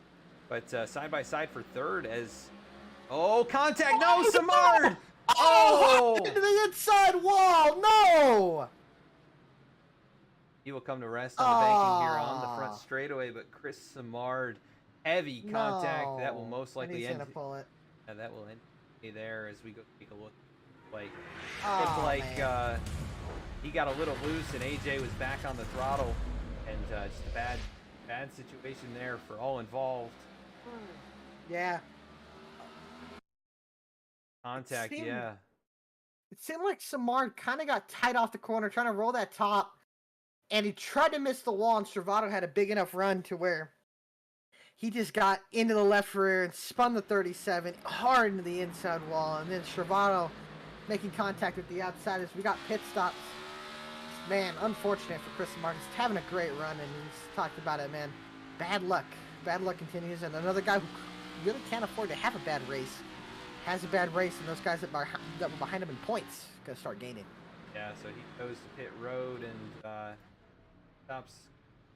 But side by side for third as... Oh, contact! No, Simard! Oh! Into the inside wall! No! He will come to rest on the banking here on the front straightaway, but Chris Simard, heavy contact. That will most likely end. Pull it. That will end there as we go take a look. Like he got a little loose and AJ was back on the throttle, and just a bad situation there for all involved. Yeah. Contact, yeah. It seemed like Simard kind of got tight off the corner trying to roll that top, and he tried to miss the wall, and Stravato had a big enough run to where he just got into the left rear and spun the 37 hard into the inside wall, and then Stravato making contact with the outside as we got pit stops. Man, unfortunate for Chris Simard. He's having a great run, and he's talked about it, man. Bad luck. Bad luck continues, and another guy who really can't afford to have a bad race has a bad race, and those guys that were behind him in points going to start gaining. Yeah, so he goes to pit road and stops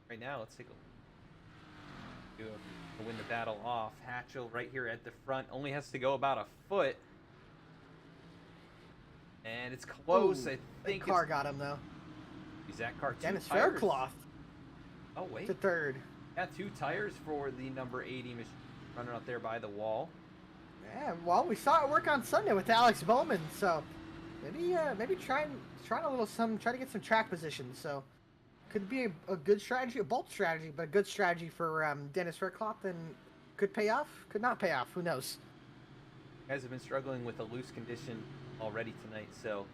right now. Let's take a look. To win the battle off. Hatchel right here at the front. Only has to go about a foot. And it's close. Ooh, I think car got him, though. Is that car two Dennis tires? Faircloth Oh, wait. to third. Yeah, 2 tires for the number 80 machine running out there by the wall. Yeah, well, we saw it work on Sunday with Alex Bowman, so maybe try to get some track positions. So could be a good strategy, a bold strategy, but a good strategy for Dennis Faircloth, and could pay off, could not pay off. Who knows? Guys have been struggling with a loose condition already tonight, so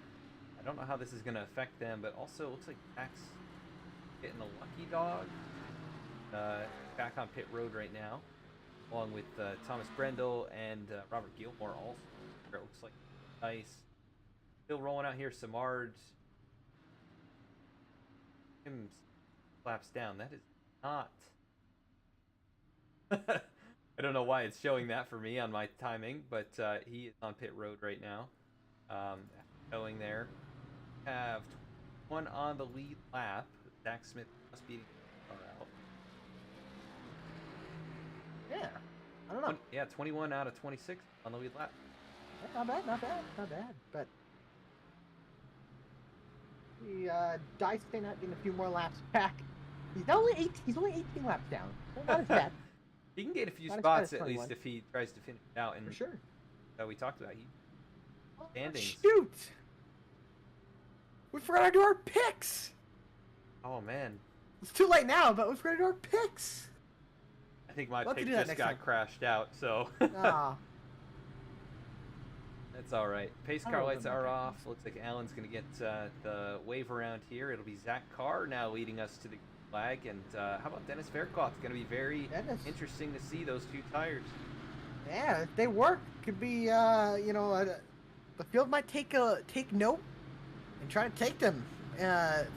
I don't know how this is going to affect them, but also it looks like Max getting a lucky dog back on pit road right now, along with Thomas Brendel and Robert Gilmore also. It looks like nice. Still rolling out here, Simard. Him flaps down. That is not. I don't know why it's showing that for me on my timing, but he is on pit road right now. Going there. Have one on the lead lap. Zach Smith must be out. Yeah, I don't know. Yeah, 21 out of 26 on the lead lap. Not bad. But the Dice may not getting a few more laps back. He's only 18 laps down. Well, not as bad. He can get a few Not as spots bad as at least 21. if he tries to finish it out. And For sure. that we talked about. Standings. Shoot! We forgot to do our picks. Oh man, It's too late now, but we forgot to do our picks. I think my We'll have to pick do that just next got time. crashed out, so Ah, that's all right. Pace I car don't lights remember. are off. Looks like Alan's going to get the wave around here. It'll be Zach Carr now leading us to the flag, and how about Dennis Faircloth? It's going to be very Dennis. interesting to see those 2 tires. yeah, if they work, could be the field might take note and try to take them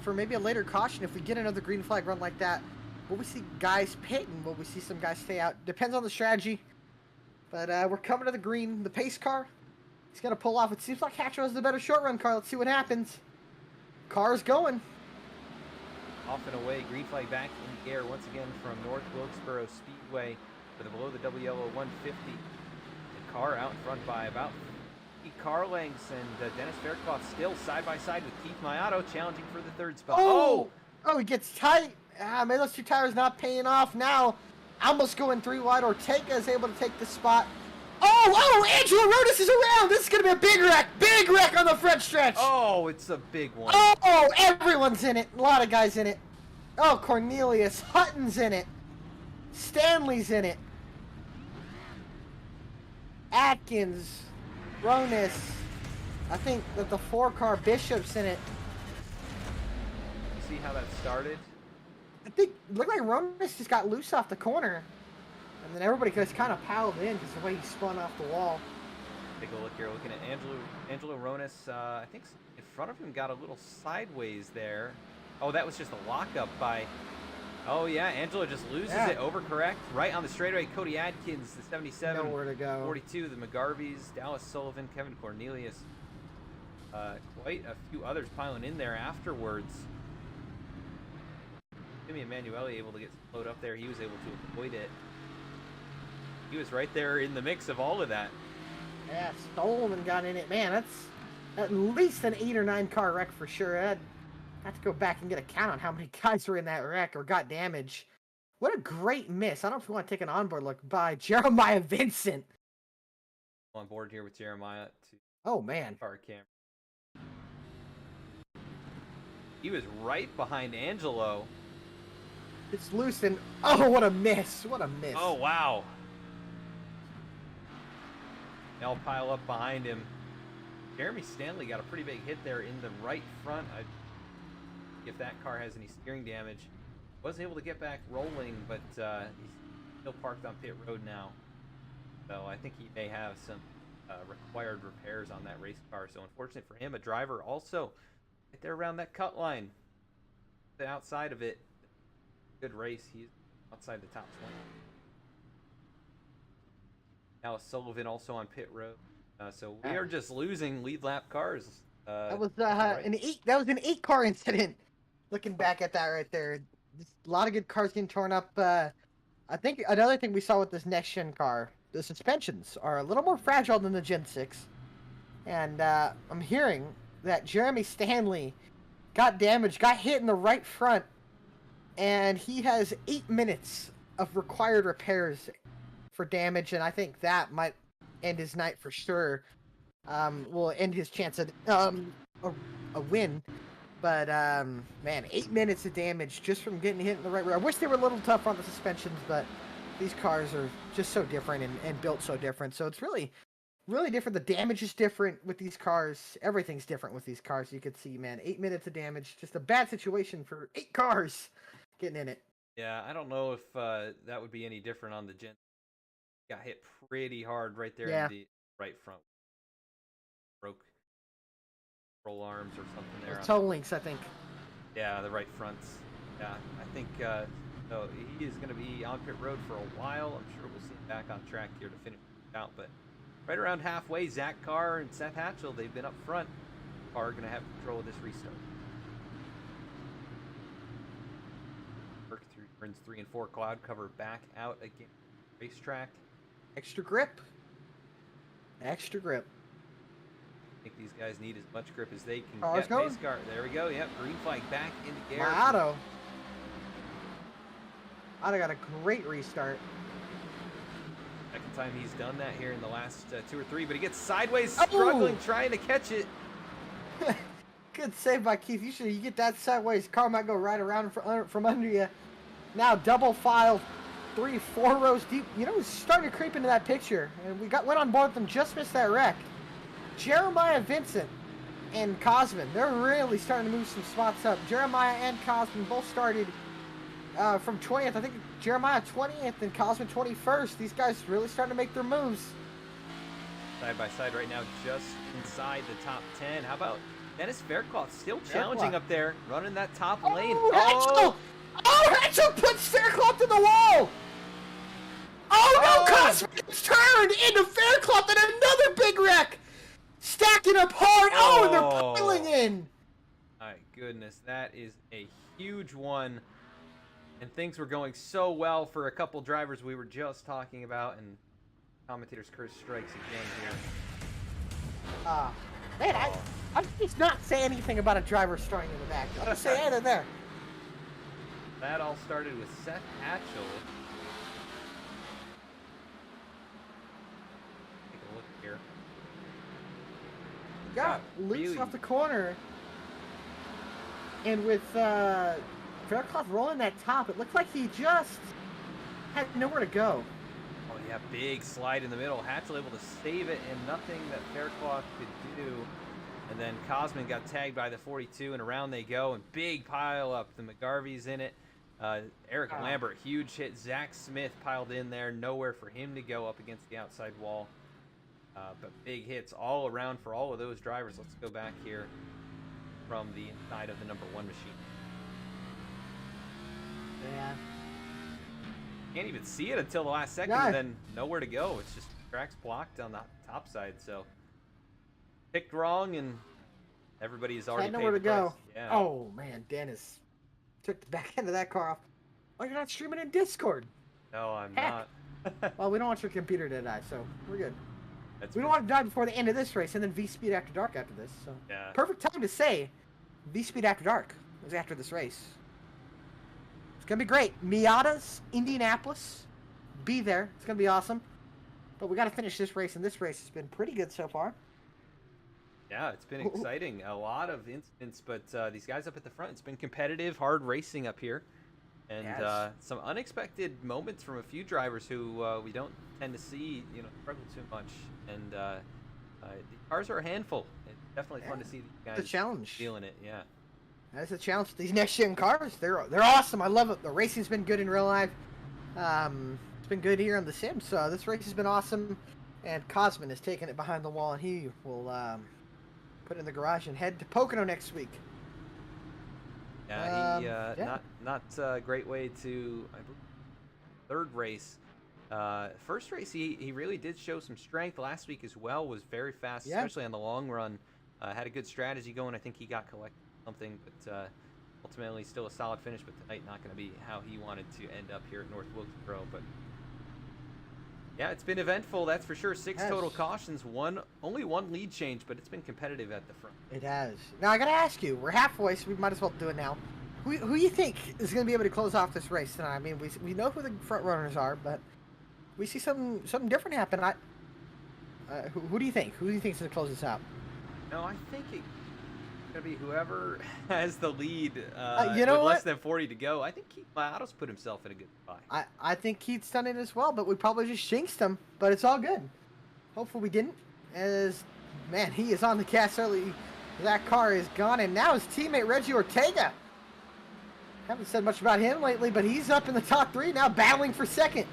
for maybe a later caution. If we get another green flag run like that, will we see guys pit and will we see some guys stay out? Depends on the strategy. But we're coming to the green. The pace car, he's gonna pull off. It seems like Hatchel has the better short run car. Let's see what happens. Car's going. Off and away, green flag back in the air once again from North Wilkesboro Speedway for the below the double yellow 150. The car out in front by about 50 car lengths, and Dennis Faircloth still side by side with Keith Mayato challenging for the 3rd spot. Oh, he gets tight. Maybe those 2 tires not paying off now. Almost going 3 wide. Ortega is able to take the spot. Oh, Angelo Rodas is around. This is going to be a big wreck. Big wreck on the front stretch. Oh, it's a big one. Oh, everyone's in it. A lot of guys in it. Oh, Cornelius. Hutton's in it. Stanley's in it. Atkins. Ronas. I think that the 4-car Bishop's in it. See how that started? I think it looked like Ronas just got loose off the corner. And then everybody just kind of piled in just the way he spun off the wall. Take a look here, looking at Angelo Ronas. I think in front of him got a little sideways there. Oh, that was just a lockup by... Oh, yeah, Angelo just loses it. Overcorrect. Right on the straightaway, Cody Adkins, the 77. Nowhere to go. 42, the McGarveys, Dallas Sullivan, Kevin Cornelius. Quite a few others piling in there afterwards. Jimmy Emanuele able to get slowed up there. He was able to avoid it. He was right there in the mix of all of that. Yeah, Stoneman got in it. Man, that's at least an 8 or 9 car wreck for sure. I'd have to go back and get a count on how many guys were in that wreck or got damage. What a great miss. I don't know if we want to take an onboard look by Jeremiah Vincent. On board here with Jeremiah to Oh, man. car camera. He was right behind Angelo. It's loose and... Oh, what a miss. What a miss. Oh, wow. They all pile up behind him. Jeremy Stanley got a pretty big hit there in the right front. If that car has any steering damage. Was able to get back rolling, but he's still parked on pit road now. So I think he may have some required repairs on that race car. So unfortunate for him, a driver also right there around that cut line. the outside of it. Good race. He's outside the top 20. Now Sullivan also on pit road. So we are just losing lead lap cars. That was an 8-car incident. Looking back at that right there, just a lot of good cars getting torn up. I think another thing we saw with this next gen car, the suspensions are a little more fragile than the Gen 6, and I'm hearing that Jeremy Stanley got damaged, got hit in the right front, and he has 8 minutes of required repairs for damage, and I think that might end his night for sure. Will end his chance at a win. But man, 8 minutes of damage just from getting hit in the right way. I wish they were a little tough on the suspensions, but these cars are just so different and built so different. So it's really different. The damage is different with these cars. Everything's different with these cars. You could see, man, 8 minutes of damage. Just a bad situation for 8 cars getting in it. Yeah, I don't know if that would be any different on the Gen. Got hit pretty hard right there in the right front. Broke roll arms or something there. Toe links, I think. Yeah, the right fronts. Yeah, I think so. He is going to be on pit road for a while. I'm sure we'll see him back on track here to finish out. But right around halfway, Zach Carr and Seth Hatchel, they've been up front. Carr going to have control of this restart. Work through turns 3 and 4. Cloud cover back out again. Racetrack. Extra grip. Extra grip. I think these guys need as much grip as they can Car's get. going. Pace car. There we go. Yep, green flag back into gear. My Otto got a great restart. Second time he's done that here in the last 2 or 3, but he gets sideways, struggling, trying to catch it. Good save by Keith. Usually you get that sideways, car might go right around from under you. Now double file, 3, 4 rows deep. You know, he's starting to creep into that picture, and went on board with them, just missed that wreck. Jeremiah Vincent and Cosman, they're really starting to move some spots up. Jeremiah and Cosman both started from 20th. I think Jeremiah 20th and Cosman 21st. These guys really starting to make their moves. Side by side right now, just inside the top 10. How about Dennis Faircloth still challenging up there, running that top lane. Hatchel! Oh, Hatchel puts Faircloth to the wall! Oh no, Cosman gets turned into Faircloth and another big wreck! Stacking up hard. Oh, and they're piling in. My goodness, that is a huge one. And things were going so well for a couple drivers we were just talking about, and commentator's curse strikes again here. Man, I just not say anything about a driver starting in the back. I'll just say either there. That all started with Seth Hatchel. Take a look here. Got loose off the corner, and with Faircloth rolling that top, it looked like he just had nowhere to go. Oh yeah, big slide in the middle. Hatchel able to save it, and nothing that Faircloth could do. And then Cosman got tagged by the 42, and around they go, and big pile up. The McGarvey's in it. Eric Lambert, huge hit. Zach Smith piled in there. Nowhere for him to go up against the outside wall. But big hits all around for all of those drivers. Let's go back here from the inside of the number 1 machine. Yeah. Can't even see it until the last second, and then nowhere to go. It's just tracks blocked on the top side. So picked wrong, and everybody's already paid nowhere to the price. go. Yeah. Oh man, Dennis took the back end of that car off. Oh, you're not streaming in Discord. No, I'm Heck. not. Well, we don't want your computer to die, so we're good. We don't want to die before the end of this race, and then V-Speed After Dark after this. So Yeah. perfect time to say V-Speed After Dark was after this race. It's going to be great. Miata's, Indianapolis. Be there. It's going to be awesome. But we got to finish this race, and this race has been pretty good so far. Yeah, it's been exciting. A lot of incidents, but these guys up at the front, it's been competitive, hard racing up here. And some unexpected moments from a few drivers who we don't tend to see, struggle too much. And the cars are a handful. It's definitely fun to see these guys It's a challenge. feeling it. Yeah. That's a challenge. These next gen cars, they're awesome. I love it. The racing's been good in real life. It's been good here on the Sims. So this race has been awesome. And Cosman has taken it behind the wall, and he will put it in the garage and head to Pocono next week. Yeah, Yeah. not a great way to, I believe, third race. First race, he really did show some strength. Last week as well was very fast, Yeah. especially on the long run. Had a good strategy going. I think he got collected something, but ultimately still a solid finish. But tonight not going to be how he wanted to end up here at North Wilkesboro. But yeah, it's been eventful, that's for sure. Six total cautions, only one lead change, but it's been competitive at the front. It has. Now I gotta ask you, we're halfway, so we might as well do it now. Who you think is gonna be able to close off this race tonight? I mean, we know who the front runners are, but we see something different happen. Who do you think? Who do you think is gonna close this out? No, I think it's gonna be whoever has the lead. You know with what? less than 40 to go. I think Keith Auto's put himself in a good spot. I think Keith's done it as well, but we probably just jinxed him. But it's all good. Hopefully we didn't. As man, he is on the gas early. That car is gone, and now his teammate Reggie Ortega. Haven't said much about him lately, but he's up in the top 3 now, battling for second.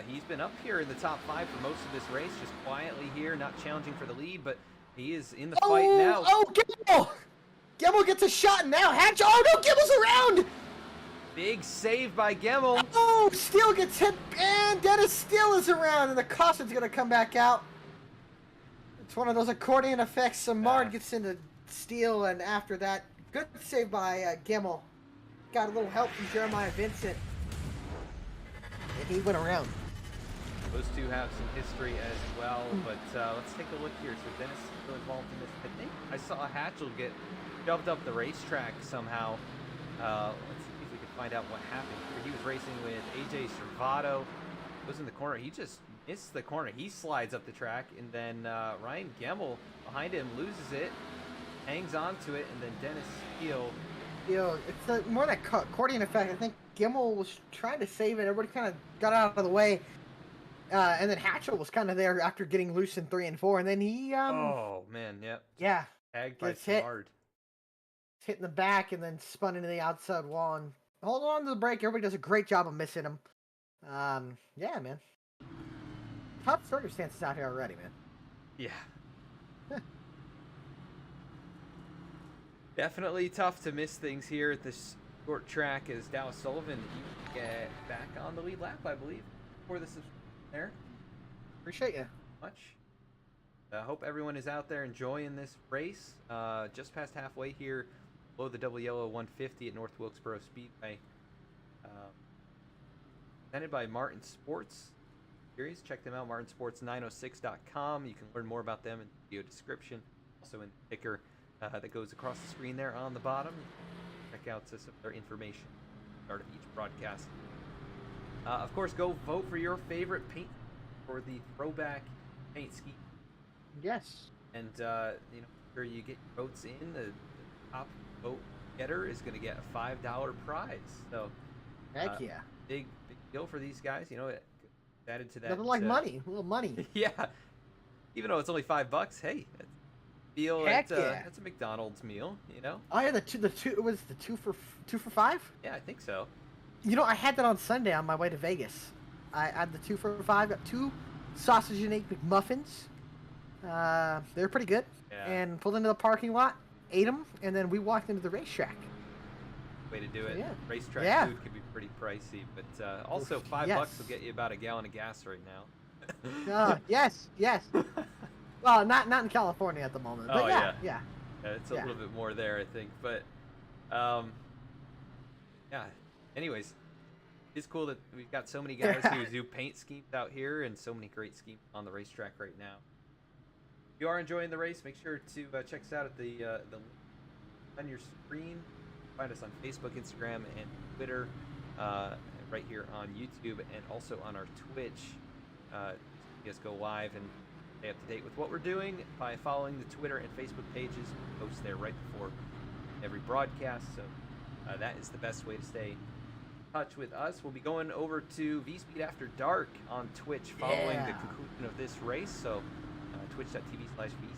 He's been up here in the top 5 for most of this race, just quietly here, not challenging for the lead, but he is in the fight now. Oh, Gimmel! Gimmel gets a shot now. Hatch. Oh no, Gimmel's around. Big save by Gemmel. Oh, Steele gets hit, and Dennis Steele is around, and the caution's gonna come back out. It's one of those accordion effects. Simard gets into Steele, and after that, good save by Gimmel. Got a little help from Jeremiah Vincent, and he went around. Those two have some history as well, but let's take a look here. So Dennis is still involved in this. I think I saw Hatchel get shoved up the racetrack somehow. Let's see if we can find out what happened here. He was racing with AJ Servato. Was in the corner. He just missed the corner. He slides up the track, and then Ryan Gemmel behind him loses it, hangs on to it, and then Dennis Steele. It's more that accordion effect. I think Gimmel was trying to save it. Everybody kind of got out of the way. And then Hatchel was kind of there after getting loose in 3 and 4, and then he Oh man, yep. yeah, Tagged by gets hit. Simard. hit in the back and then spun into the outside wall and hold on to the brake. Everybody does a great job of missing him. Yeah, man. Tough circumstances out here already, man. Yeah. Definitely tough to miss things here at this short track as Dallas Sullivan he get back on the lead lap, I believe, for this there. Appreciate you. Much. Hope everyone is out there enjoying this race. Just past halfway here, below the double yellow 150 at North Wilkesboro Speedway. Presented by Martin Sports Series. Check them out, martinsports906.com. You can learn more about them in the video description. Also in the ticker that goes across the screen there on the bottom. Check out some of their information at the start of each broadcast. Of course, go vote for your favorite paint for the throwback paint scheme. Yes. And, sure you get your votes in. The top vote getter is going to get a $5 prize. So, Heck yeah. Big deal for these guys. You know, it added to that. Nothing like money. A little money. Yeah. Even though it's only $5, hey, Heck yeah. that's a McDonald's meal, you know? Oh yeah, the two it was the two for $5? Yeah, I think so. You know, I had that on Sunday on my way to Vegas. I had the 2 for $5, got 2 sausage and egg McMuffins. They were pretty good. Yeah. And pulled into the parking lot, ate them, and then we walked into the racetrack. Way to do it. Yeah. Racetrack food can be pretty pricey, but also $5 Yes. will get you about a gallon of gas right now. Yes. Well, not in California at the moment, but Oh, yeah. It's a little bit more there, I think. But, yeah. Anyways, it's cool that we've got so many guys who do paint schemes out here and so many great schemes on the racetrack right now. If you are enjoying the race, make sure to check us out at the on your screen. Find us on Facebook, Instagram, and Twitter, right here on YouTube, and also on our Twitch. You guys go live and stay up to date with what we're doing by following the Twitter and Facebook pages. We post there right before every broadcast, so that is the best way to stay in touch with us. We'll be going over to V-Speed After Dark on Twitch following the conclusion of this race, so twitch.tv/V-Speed.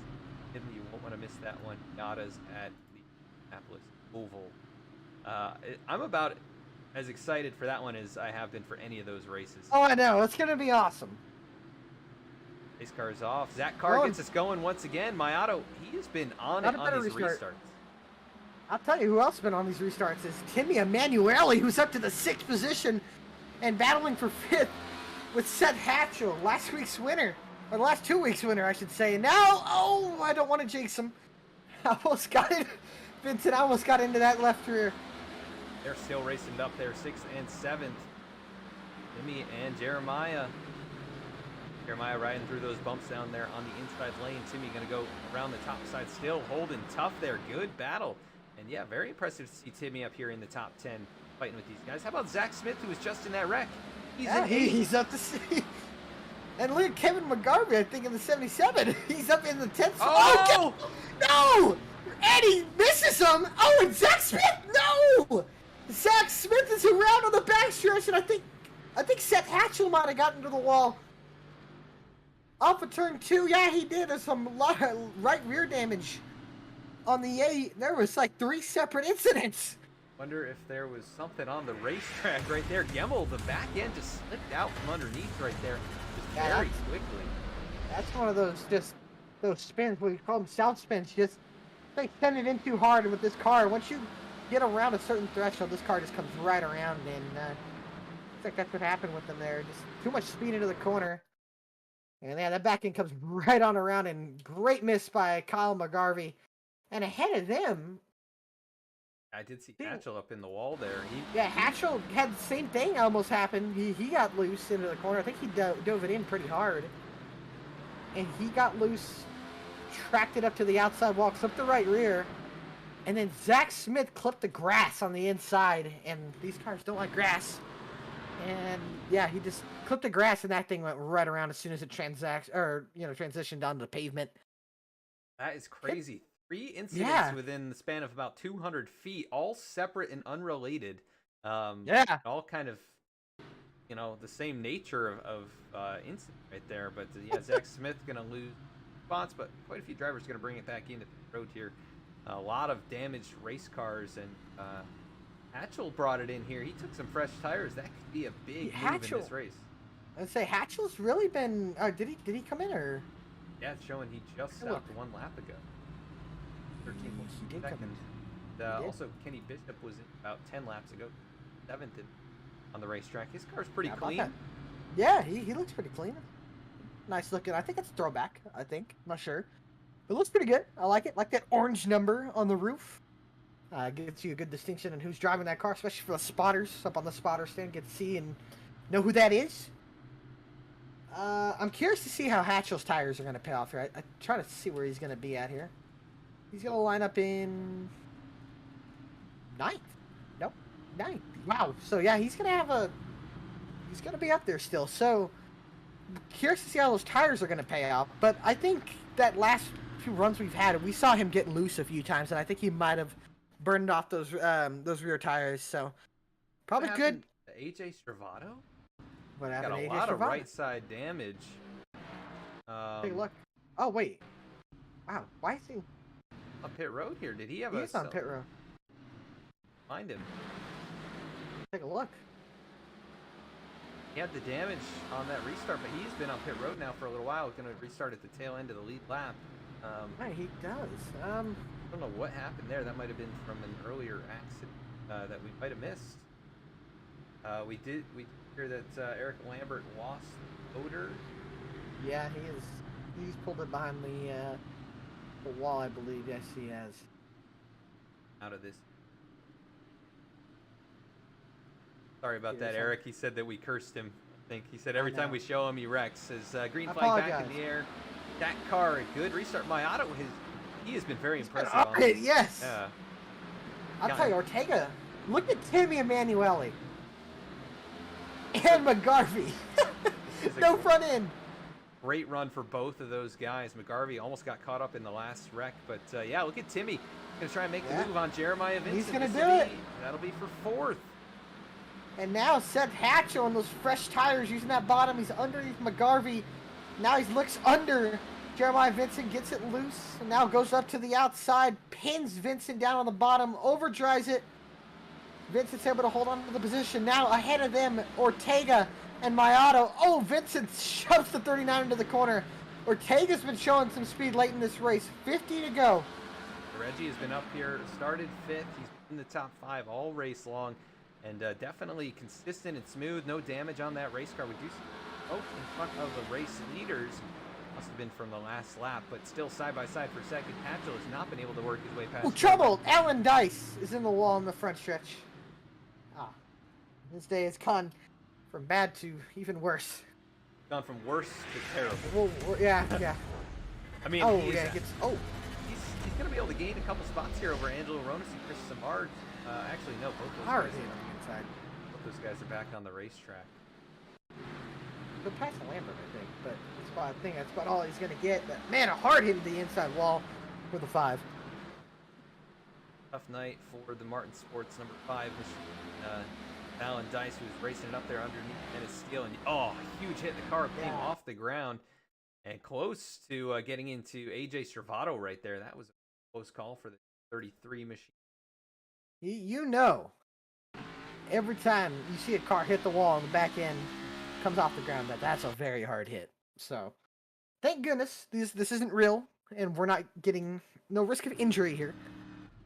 You won't want to miss that one. Yada's at the Indianapolis Oval. I'm about as excited for that one as I have been for any of those races. Oh, I know. It's going to be awesome. Race car is off. Zach Carr gets us going once again. My Auto, he has been on it on his restarts. I'll tell you who else has been on these restarts is Timmy Emanuele, who's up to the 6th position and battling for 5th with Seth Hatchel, last week's winner, or the last 2 weeks' winner, I should say. Now, oh, I don't want to jinx him. I almost got it. Vincent almost got into that left rear. They're still racing up there, 6th and 7th. Timmy and Jeremiah. Jeremiah riding through those bumps down there on the inside lane. Timmy going to go around the top side, still holding tough there. Good battle. And yeah, very impressive to see Timmy up here in the top 10 fighting with these guys. How about Zach Smith, who was just in that wreck? He's up to see. And look at Kevin McGarvey, I think, in the 77. He's up in the 10th. Oh! No! Eddie misses him. Oh, and Zach Smith, no! Zach Smith is around on the backstretch, and I think Seth Hatchel might have gotten to the wall. Off of turn 2, yeah, he did. There's some right rear damage on the 8. There was like 3 separate incidents. Wonder if there was something on the racetrack right there. Gemmel, the back end just slipped out from underneath right there, just very quickly. That's one of those spins, we call them south spins. Just they send it in too hard with this car. Once you get around a certain threshold, this car just comes right around, and I think that's what happened with them there. Just too much speed into the corner. And yeah, that back end comes right on around, and great miss by Kyle McGarvey. And ahead of them, I did see Hatchel up in the wall there. Hatchel had the same thing almost happen. He got loose into the corner. I think he dove it in pretty hard. And he got loose, tracked it up to the outside wall, clipped the right rear. And then Zach Smith clipped the grass on the inside. And these cars don't like grass. And yeah, he just clipped the grass, and that thing went right around as soon as it transitioned onto the pavement. That is crazy. 3 incidents within the span of about 200 feet, all separate and unrelated. All kind of, the same nature of incident right there. But yeah, Zach Smith gonna lose spots, but quite a few drivers gonna bring it back into the road here. A lot of damaged race cars, and Hatchel brought it in here. He took some fresh tires. That could be a big move in this race. I'd say Hatchel's really been. Did he come in or? Yeah, it's showing he just stopped 1 lap ago. 13 He did seconds. Come in. Also, Kenny Bishop was in about 10 laps ago, 7th on the racetrack. His car's pretty clean. Yeah, he looks pretty clean. Nice looking. I think it's a throwback. I think. I'm not sure. It looks pretty good. I like it. Like that orange number on the roof. Gives you a good distinction on who's driving that car, especially for the spotters up on the spotter stand. Get to see and know who that is. I'm curious to see how Hatchel's tires are going to pay off here. I try to see where he's going to be at here. He's going to line up in 9th. Nope, 9th. Wow. So yeah, he's going to be up there still. So curious to see how those tires are going to pay off. But I think that last few runs we've had, we saw him get loose a few times, and I think he might have burned off those rear tires. So probably good. AJ Stravato? What happened? Got a lot of right side damage. Take a look. Oh wait. Wow. Why is he on pit road here? Did he have He's on pit road. Find him. Take a look. He had the damage on that restart, but he's been on pit road now for a little while. Going to restart at the tail end of the lead lap. Right, he does. I don't know what happened there. That might have been from an earlier accident that we might have missed. We did hear that Eric Lambert lost odor. Yeah, he's pulled it behind the wall, I believe. Yes, he has. Out of this. Sorry about that, Eric. He said that we cursed him. I think he said every time we show him, he wrecks. Says green flag back in the air. That car, a good restart. My auto, he has been very impressive. On this. Yes. Yeah. I'll tell you, Ortega. Look at Timmy Emanuele. And McGarvey. No front end. Great run for both of those guys. McGarvey almost got caught up in the last wreck. But, yeah, look at Timmy. Going to try and make the move on Jeremiah Vincent. He's going to do it. That'll be for 4th. And now Seth Hatchel on those fresh tires using that bottom. He's underneath McGarvey. Now he looks under Jeremiah Vincent, gets it loose, and now goes up to the outside, pins Vincent down on the bottom, overdrives it. Vincent's able to hold on to the position. Now ahead of them, Ortega and Mayato. Oh, Vincent shoves the 39 into the corner. Ortega's been showing some speed late in this race. 50 to go. Reggie has been up here, started 5th. He's in the top 5 all race long, and definitely consistent and smooth. No damage on that race car. We do see in front of the race leaders. Must have been from the last lap, but still side by side for second. Hatchel has not been able to work his way past. Oh, trouble! Alan Dice is in the wall in the front stretch. This day has gone from bad to even worse. Gone from worse to terrible. Well, yeah. I mean, Oh, he's going to be able to gain a couple spots here over Angelo Ronas and Chris Simard. Actually, no, both those hard guys hit on the inside. both those guys are back on the racetrack. He'll pass the Lambert, I think, but I think that's about all he's going to get. But man, a hard hit to the inside wall for the 5. Tough night for the Martin Sports number 5 machine. Alan Dice, who was racing it up there underneath Dennis Steele, and huge hit. The car came off the ground and close to getting into AJ Stravato right there. That was a close call for the 33 machine. You know, every time you see a car hit the wall and the back end comes off the ground, that's a very hard hit. So, thank goodness this isn't real, and we're not getting no risk of injury here.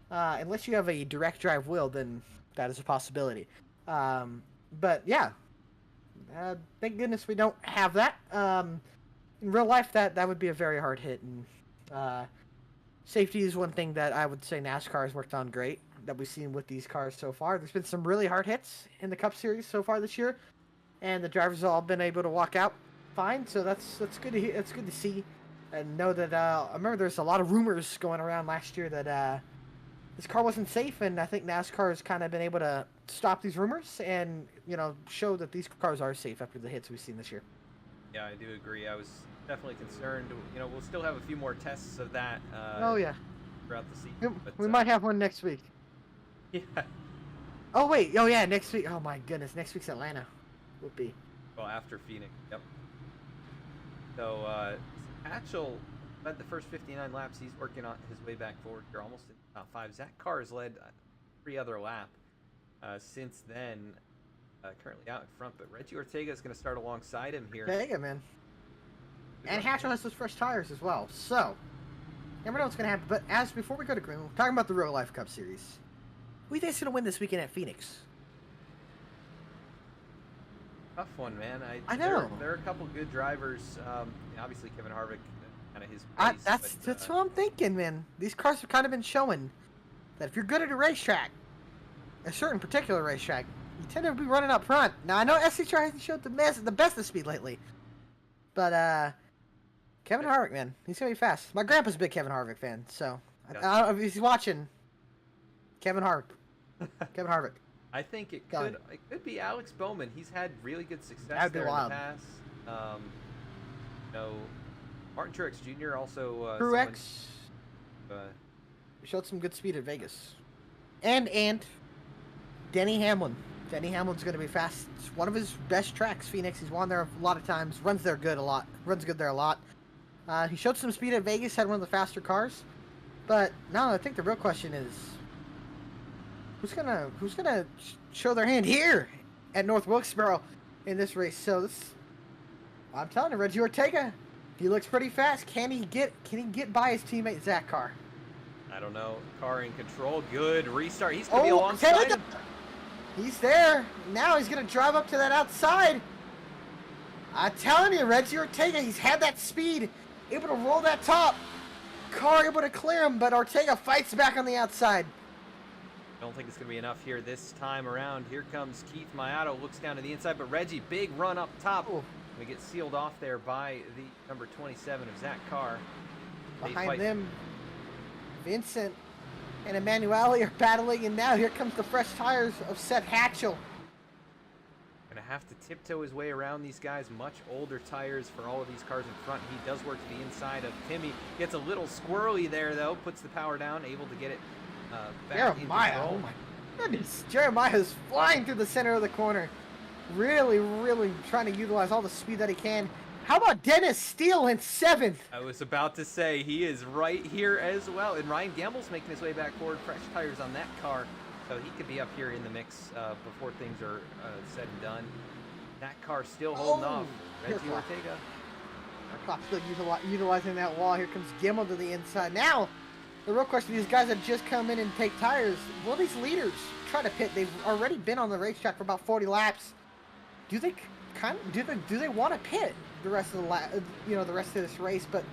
Unless you have a direct drive wheel, then that is a possibility. But yeah, thank goodness we don't have that. In real life, that would be a very hard hit, and safety is one thing that I would say NASCAR has worked on great that we've seen with these cars so far. There's been some really hard hits in the Cup Series so far this year, and the drivers have all been able to walk out fine. So that's good to hear. It's good to see, and know that. I remember there's a lot of rumors going around last year that this car wasn't safe, and I think NASCAR has kind of been able to stop these rumors and show that these cars are safe after the hits we've seen this year. Yeah, I do agree. I was definitely concerned. We'll still have a few more tests of that. Throughout the season. We might have one next week. Yeah. Oh wait. Oh yeah, next week. Oh my goodness, next week's Atlanta. Would be. Well, after Phoenix. Yep. So Hatchel led the first 59 laps. He's working on his way back forward here, almost in the top 5. Zach Carr has led every other lap since then. Currently out in front, but Reggie Ortega is going to start alongside him here. Ortega, man. And Hatchel has those fresh tires as well. So, never know what's going to happen. But before we go to Green, we're talking about the Real Life Cup Series. Who do you think's going to win this weekend at Phoenix? Tough one, man. I know. There are a couple good drivers. Obviously, Kevin Harvick, kind of his pace. That's what I'm thinking, man. These cars have kind of been showing that if you're good at a racetrack, a certain particular racetrack, you tend to be running up front. Now, I know SCTR hasn't showed the best of speed lately, but Kevin Harvick, man, he's going to be fast. My grandpa's a big Kevin Harvick fan, so I don't know if he's watching. Kevin Harvick. Kevin Harvick. I think it could be Alex Bowman. He's had really good success That'd be there in wild. the past. Martin Truex Jr. also. Truex showed some good speed at Vegas, and Denny Hamlin. Denny Hamlin's going to be fast. It's one of his best tracks, Phoenix. He's won there a lot of times. Runs good there a lot. He showed some speed at Vegas. Had one of the faster cars. But now I think the real question is, who's gonna show their hand here at North Wilkesboro in this race? So I'm telling you, Reggie Ortega, he looks pretty fast. Can he get by his teammate Zach Carr? I don't know. Car in control. Good restart. He's going to be alongside him. He's there. Now he's going to drive up to that outside. I'm telling you, Reggie Ortega, he's had that speed. Able to roll that top. Carr able to clear him, but Ortega fights back on the outside. I don't think it's going to be enough here this time around. Here comes Keith Mayato. Looks down to the inside, but Reggie, big run up top. Ooh. We get sealed off there by the number 27 of Zach Carr. Behind them, Vincent and Emanuele are battling, and now here comes the fresh tires of Seth Hatchel. Gonna have to tiptoe his way around these guys. Much older tires for all of these cars in front. He does work to the inside of Timmy. Gets a little squirrely there, though. Puts the power down, able to get it back in Jeremiah, control. oh my goodness. Jeremiah's flying through the center of the corner. Really, really trying to utilize all the speed that he can. How about Dennis Steele in 7th? I was about to say, he is right here as well. And Ryan Gamble's making his way back forward. Fresh tires on that car. So he could be up here in the mix before things are said and done. That car still holding off. Reggie Ortega. Our clock still utilizing that wall. Here comes Gimmel to the inside. Now, The real question: these guys that just come in and take tires, will these leaders try to pit? They've already been on the racetrack for about 40 laps. Do they do they want to pit the rest of the rest of this race? But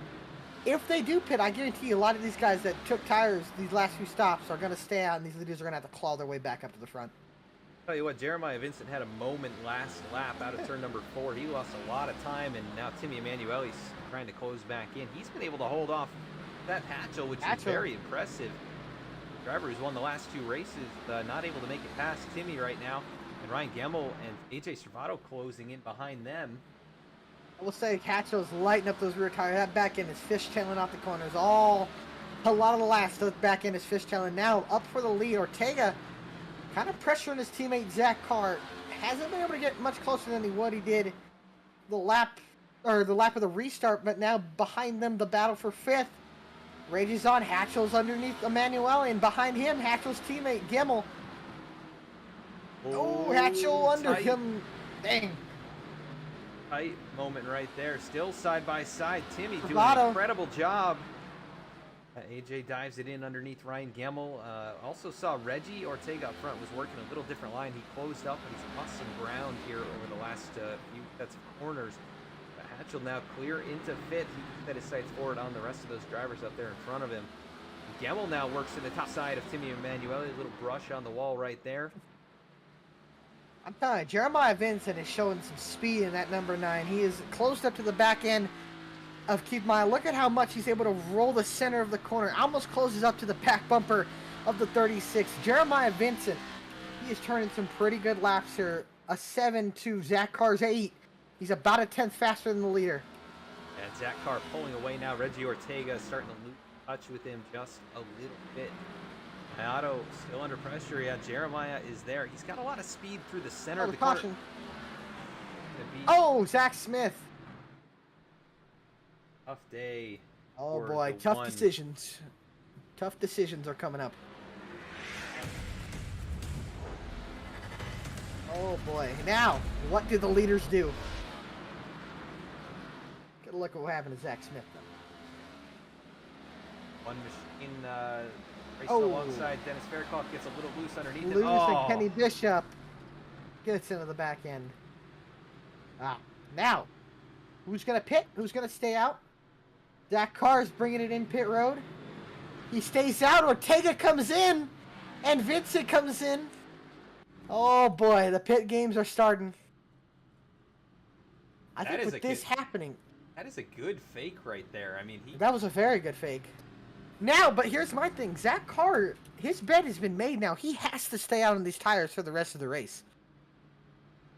if they do pit, I guarantee you a lot of these guys that took tires these last few stops are going to stay out, and these leaders are going to have to claw their way back up to the front. Tell you what, Jeremiah Vincent had a moment last lap out of turn number 4. He lost a lot of time, and now Timmy Emanuele's trying to close back in. He's been able to hold off Seth Hatchel, which is very impressive. The driver who's won the last 2 races, not able to make it past Timmy right now. And Ryan Gemmel and AJ Stravato closing in behind them. I will say Hatchel's lighting up those rear tires. That back end is fishtailing out the corners. A lot of the last, the back end is fishtailing. Now up for the lead. Ortega kind of pressuring his teammate Zach Carr. Hasn't been able to get much closer than he did the lap of the restart, but now behind them the battle for 5th rages on. Hatchel's underneath Emanuele, and behind him Hatchel's teammate Gemmel. Oh, Hatchel under him. Dang. Tight moment right there. Still side by side. Timmy doing Stravato. an incredible job. AJ dives it in underneath Ryan Gemmel. Also saw Reggie Ortega up front was working a little different line. He closed up, and he's lost some ground here over the last few sets of corners. Hatchel now clear into 5th. He can set his sights forward on the rest of those drivers up there in front of him. Gemmel now works to the top side of Timmy Emanuele. A little brush on the wall right there. I'm telling you, Jeremiah Vincent is showing some speed in that number 9. He is closed up to the back end of Keith Maya. Look at how much he's able to roll the center of the corner. Almost closes up to the back bumper of the 36. Jeremiah Vincent, he is turning some pretty good laps here. A 7 to Zach Carr's 8. He's about a 10th faster than the leader. And Zach Carr pulling away now. Reggie Ortega starting to lose touch with him just a little bit. Otto still under pressure. Yeah, Jeremiah is there. He's got a lot of speed through the center of the car. Oh, Zach Smith. Tough day. Oh boy, tough decisions. Tough decisions are coming up. Oh boy. Now, what do the leaders do? Get a look at what happened to Zach Smith though. One machine racing alongside Dennis Fairclough, gets a little loose underneath it. And Kenny Bishop gets into the back end. Now, who's going to pit? Who's going to stay out? Zach Carr's bringing it in pit road. He stays out. Ortega comes in. And Vincent comes in. Oh, boy. The pit games are starting. I think with this happening... That is a good fake right there. I mean, that was a very good fake. Now, but here's my thing. Zach Carr, his bet has been made now. He has to stay out on these tires for the rest of the race.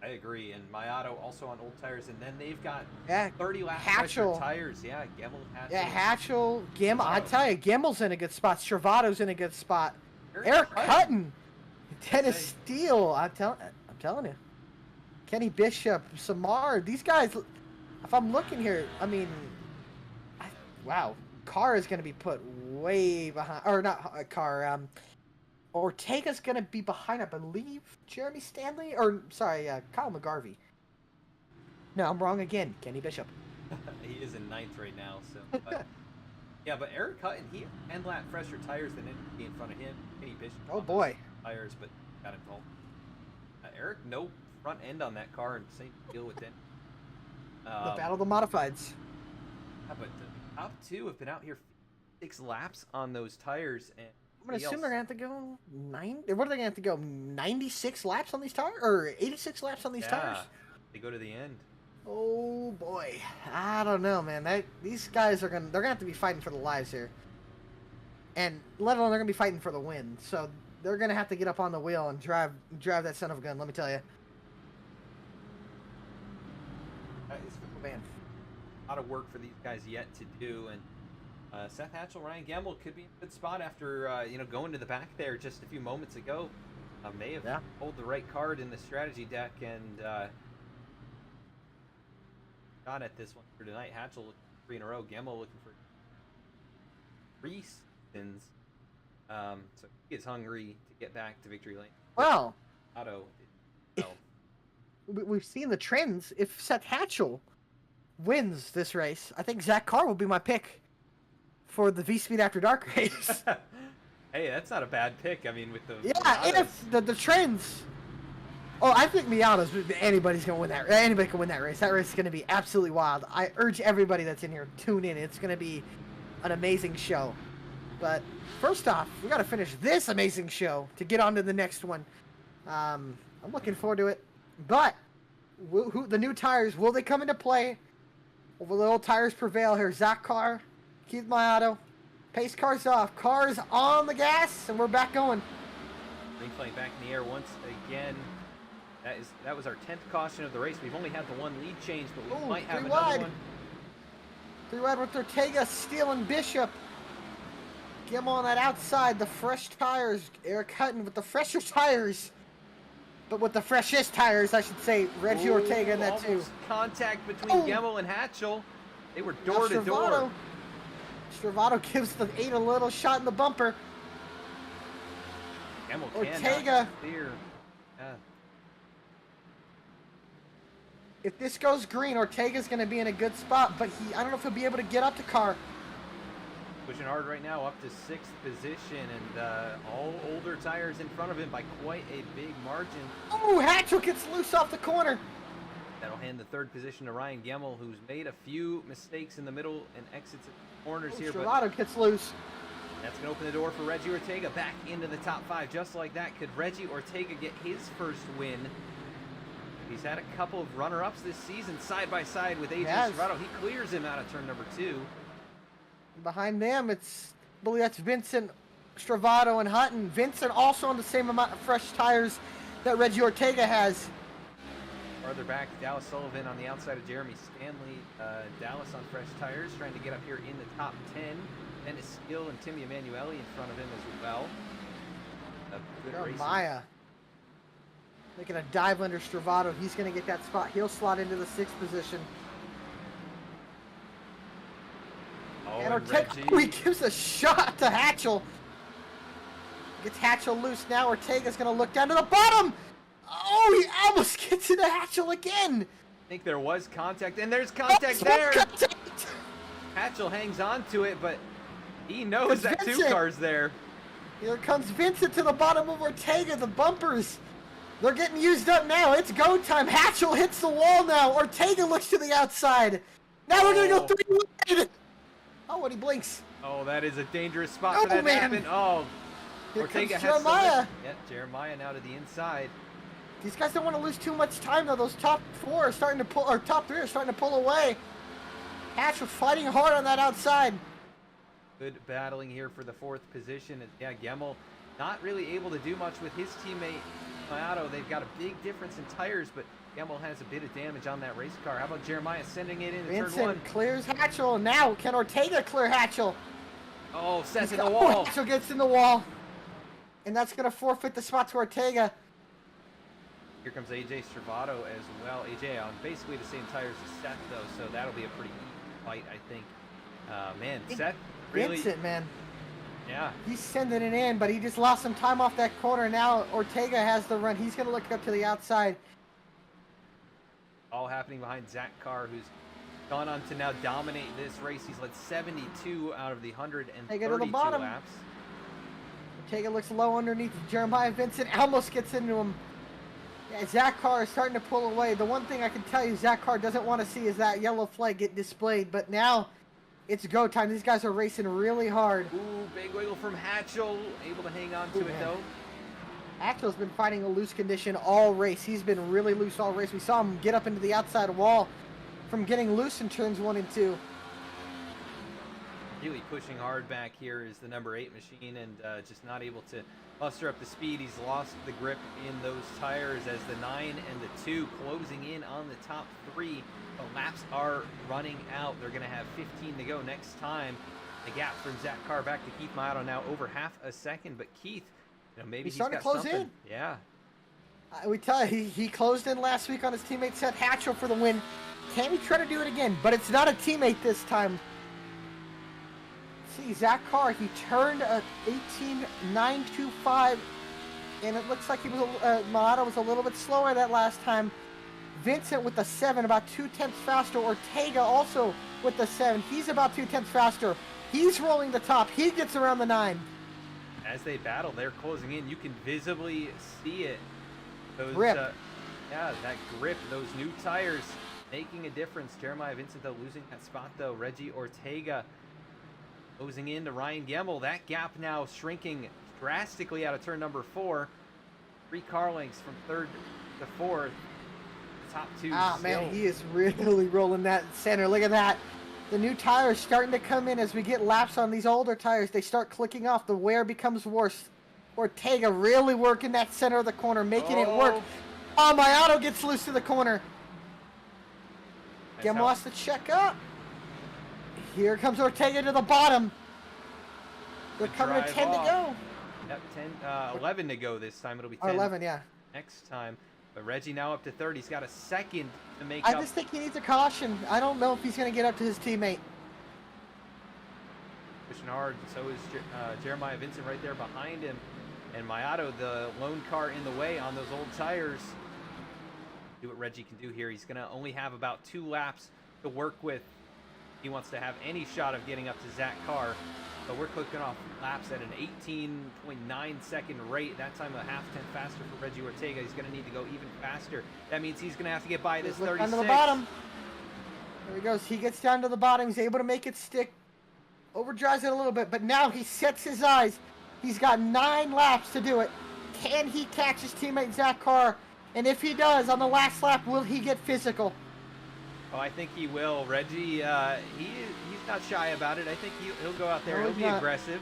I agree. And Mayato also on old tires. And then they've got 30 lap Hatchel tires. Yeah, Gemmel, Hatchel. Yeah, Hatchel, Gemmel. I tell you, Gemmel's in a good spot. Stravato's in a good spot. Eric Hutton. Dennis Steele. I'm telling you. Kenny Bishop, Simard. These guys, if I'm looking here, I mean, wow. Carr is going to be put way behind, or not Carr. Ortega's going to be behind, I believe, Jeremy Stanley, or sorry, Kyle McGarvey. No, I'm wrong again. Kenny Bishop. He is in 9th right now, so. But, yeah, but Eric Hutton, he had 10 lap fresher tires than anybody in front of him. Kenny Bishop. Oh boy. Tires, but got involved. Eric, no front end on that car, and same deal with them. The battle of the modifieds. Yeah, but top 2 have been out here 6 laps on those tires, and I'm gonna assume they're gonna have to go 9. What are they gonna have to go? 96 laps on these tires, or 86 laps on these tires? They go to the end. Oh boy, I don't know, man. These guys they're gonna have to be fighting for the lives here, and let alone they're gonna be fighting for the win. So they're gonna have to get up on the wheel and drive that son of a gun. Let me tell you. Man, a lot of work for these guys yet to do, and Seth Hatchel, Ryan Gemmel could be in a good spot after going to the back there just a few moments ago. May have pulled the right card in the strategy deck and got at this one for tonight. Hatchel looking for 3 in a row. Gemmel looking for 3 seasons. So he is hungry to get back to victory lane. Well, Otto. We've seen the trends. If Seth Hatchel wins this race, I think Zach Carr will be my pick for the V-Speed After Dark race. Hey, that's not a bad pick. I mean, with the Yeah, and if the trends. Oh, I think Miata's. Anybody's gonna win that. Anybody can win that race. That race is gonna be absolutely wild. I urge everybody that's in here, tune in. It's gonna be an amazing show. But first off, we gotta finish this amazing show to get on to the next one. I'm looking forward to it. But the new tires, will they come into play? Or will the old tires prevail here? Zach Carr, Keith Miato, pace cars off, cars on the gas, and we're back going. Green flag back in the air once again. That was our 10th caution of the race. We've only had the one lead change, but we might have another wide. one. 3 wide with Ortega, Steele, and Bishop. Get him on that outside. The fresh tires. Eric Hutton with the fresher tires. But with the freshest tires, I should say. Reggie Ortega in that too. Almost contact between Gemmel and Hatchel. They were door to door. Stravato gives the 8 a little shot in the bumper. Gemmel Ortega. cannot clear. Yeah. If this goes green, Ortega's going to be in a good spot, but I don't know if he'll be able to get up to Carr. Pushing hard right now, up to 6th position, and all older tires in front of him by quite a big margin. Oh, Hatchel gets loose off the corner. That'll hand the 3rd position to Ryan Gemmel, who's made a few mistakes in the middle and exits at corners here. Stravato gets loose. That's going to open the door for Reggie Ortega back into the top 5. Just like that, could Reggie Ortega get his first win? He's had a couple of runner-ups this season, side by side with AJ Stravato. He clears him out of turn number 2. Behind them, I believe that's Vincent, Stravato, and Hutton. Vincent also on the same amount of fresh tires that Reggie Ortega has. Farther back, Dallas Sullivan on the outside of Jeremy Stanley. Dallas on fresh tires, trying to get up here in the top 10. Dennis Skill and Timmy Emanuele in front of him as well. Good racing. Maya making a dive under Stravato. He's going to get that spot. He'll slot into the 6th position. Oh, and Ortega, he gives a shot to Hatchel. Gets Hatchel loose now. Ortega's going to look down to the bottom. Oh, he almost gets into Hatchel again. I think there was contact, and there's contact there. Contact. Hatchel hangs on to it, but he knows that Vincent. 2 cars there. Here comes Vincent to the bottom of Ortega. The bumpers, they're getting used up now. It's go time. Hatchel hits the wall now. Ortega looks to the outside. Now we're going to go 3 wide. Oh, when he blinks. Oh, that is a dangerous spot for that to happen. Oh, Here Ortega comes has Jeremiah. Yeah, Jeremiah now to the inside. These guys don't want to lose too much time though. Those top 4 are starting to pull, or top 3 are starting to pull away. Hatch was fighting hard on that outside. Good battling here for the 4th position. And yeah, Gemmel not really able to do much with his teammate Miato. They've got a big difference in tires, but Gemmel has a bit of damage on that race car. How about Jeremiah sending it into turn 1? Clears Hatchel. Now can Ortega clear Hatchel? Oh, Seth in the wall. Hatchel gets in the wall. And that's going to forfeit the spot to Ortega. Here comes AJ Stravato as well. AJ on basically the same tires as Seth, though, so that'll be a pretty easy fight, I think. Man, Seth really... Vincent, man. Yeah. He's sending it in, but he just lost some time off that corner. Now Ortega has the run. He's going to look up to the outside. All happening behind Zach Carr, who's gone on to now dominate this race. He's led 72 out of the 132 laps. Ortega looks low underneath Jeremiah. Vincent almost gets into him. Yeah, Zach Carr is starting to pull away. The one thing I can tell you Zach Carr doesn't want to see is that yellow flag get displayed. But now it's go time. These guys are racing really hard. Ooh, big wiggle from Hatchel. Able to hang on to it, though. Hatchel's been fighting a loose condition all race. He's been really loose all race. We saw him get up into the outside wall from getting loose in turns 1 and 2. Really pushing hard back here is the number 8 machine, and just not able to muster up the speed. He's lost the grip in those tires as the 9 and the 2 closing in on the top 3. The laps are running out. They're going to have 15 to go next time. The gap from Zach Carr back to Keith Miato now over half a second, but Keith, you know, maybe he's starting got to close something. in. Yeah. We tell you, he closed in last week on his teammate Seth Hatchel for the win. Can he try to do it again? But it's not a teammate this time. See, Zach Carr, he turned a 18.925, and it looks like he was Miato was a little bit slower that last time. Vincent with the 7, about 0.2 faster. Ortega also with the 7. He's about 0.2 faster. He's rolling the top. He gets around the 9. As they battle, they're closing in. You can visibly see it. Those, Grip. Yeah, that grip, those new tires making a difference. Jeremiah Vincent, though, losing that spot, though. Reggie Ortega closing in to Ryan Gemmel. That gap now shrinking drastically out of turn number 4. 3 car lengths from 3rd to 4th. The top 2 Ah, still. man, he is really rolling that center. Look at that. The new tires starting to come in as we get laps on these older tires. They start clicking off. The wear becomes worse. Ortega really working that center of the corner, making it work. Oh, my auto gets loose to the corner. Gemmel has to check up. Here comes Ortega to the bottom. They're coming to 10 to go. Yep, 11 to go this time. It'll be Or 10 11, yeah. next time. But Reggie now up to 3rd. He's got a second to make I up. just think he needs a caution. I don't know if he's going to get up to his teammate. Pushing hard. So is Jeremiah Vincent right there behind him. And Mayato, the lone car in the way on those old tires. Do what Reggie can do here. He's going to only have about 2 laps to work with. He wants to have any shot of getting up to Zach Carr. But we're clicking off laps at an 18.9 second rate. That time a half 10 faster for Reggie Ortega. He's going to need to go even faster. That means he's going to have to get by this 36. Down to the bottom. There he goes. He gets down to the bottom. He's able to make it stick. Overdrives it a little bit. But now he sets his eyes. He's got 9 laps to do it. Can he catch his teammate Zach Carr? And if he does, on the last lap, will he get physical? Oh, I think he will. Reggie, he's not shy about it. I think he'll go out there. No, He'll he's be not. aggressive.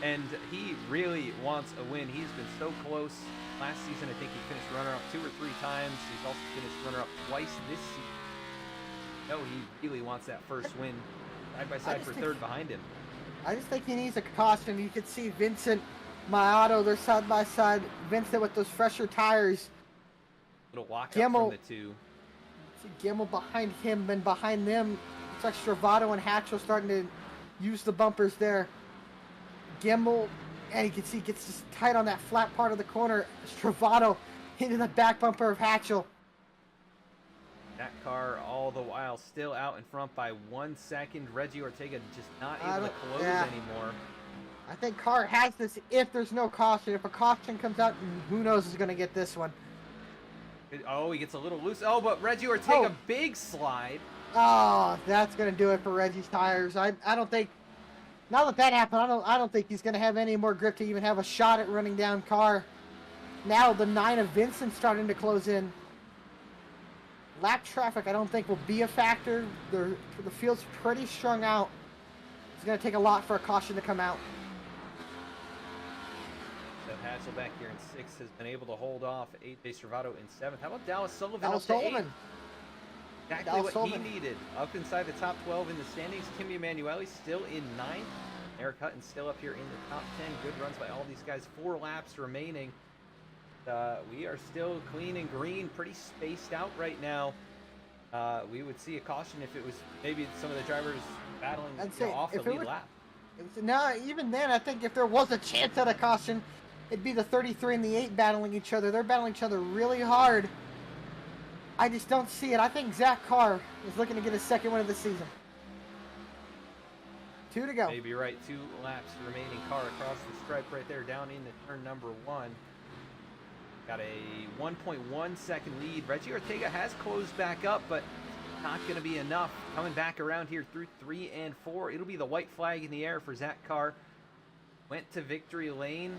And he really wants a win. He's been so close. Last season, I think he finished runner-up 2 or 3 times. He's also finished runner-up twice this season. No, he really wants that first win. Side by side for 3rd behind him. I just think he needs a caution. You can see Vincent, Mayato, they're side by side. Vincent with those fresher tires. Little walk up Gemmel. from the 2. See Gemmel behind him, then behind them, it's like Stravato and Hatchel starting to use the bumpers there. Gemmel, and you can see gets just tight on that flat part of the corner. Stravato into the back bumper of Hatchel. That car all the while still out in front by 1 second. Reggie Ortega just not able to close anymore. I think Carr has this if there's no caution. If a caution comes out, who knows who's going to get this one. Oh, he gets a little loose. Oh, but Reggie Ortega, Oh. big slide. Oh, that's going to do it for Reggie's tires. I don't think, now that happened, I don't think he's going to have any more grip to even have a shot at running down Carr. Now the 9 of Vincent starting to close in. Lap traffic, I don't think will be a factor. The field's pretty strung out. It's going to take a lot for a caution to come out. Seth Hatchel back here in 6th has been able to hold off AJ Stravato in 7th. How about Dallas Sullivan Dallas up to 8th? Sullivan. Exactly Dallas what Sullivan. he needed. Up inside the top 12 in the standings. Timmy Emanuele still in 9th. Eric Hutton still up here in the top 10. Good runs by all these guys. 4 laps remaining. We are still clean and green, pretty spaced out right now. We would see a caution if it was maybe some of the drivers battling I'd say off the if it lead was- lap. No, even then, I think if there was a chance at a caution, it'd be the 33 and the 8 battling each other. They're battling each other really hard. I just don't see it. I think Zach Carr is looking to get his 2nd win of the season. 2 to go. Maybe you're right. 2 laps remaining. Car across the stripe right there down into turn number 1. Got a 1.1 second lead. Reggie Ortega has closed back up, but not going to be enough. Coming back around here through 3 and 4. It'll be the white flag in the air for Zach Carr. Went to victory lane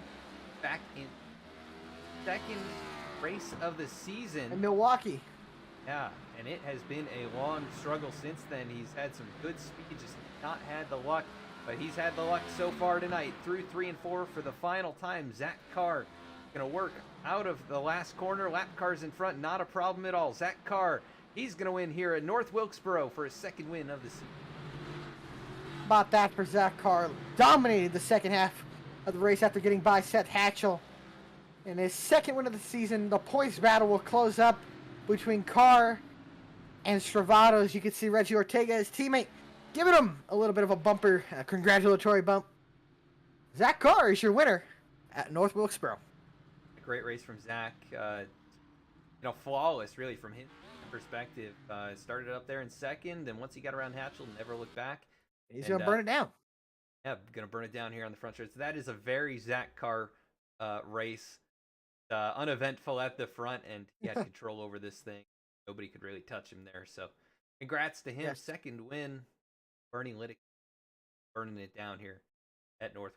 back in 2nd race of the season. In Milwaukee. Yeah, and it has been a long struggle since then. He's had some good speed, just not had the luck, but he's had the luck so far tonight. Through 3 and 4 for the final time. Zach Carr going to work out of the last corner. Lap cars in front, not a problem at all. Zach Carr, he's going to win here at North Wilkesboro for his 2nd win of the season. About that for Zach Carr. Dominated the second half of the race after getting by Seth Hatchel. In his 2nd win of the season, the points battle will close up between Carr and Stravato. As you can see, Reggie Ortega, his teammate, giving him a little bit of a bumper, a congratulatory bump. Zach Carr is your winner at North Wilkesboro. Great race from Zach. Flawless, really, from his perspective. Started up there in 2nd, and once he got around Hatchel, never looked back. He's going to burn it down. Yeah, gonna burn it down here on the front stretch. That is a very Zach Carr race. Uneventful at the front, and he had control over this thing. Nobody could really touch him there. So, congrats to him. Yes. Second win. Bernie Liddick burning it down here at North.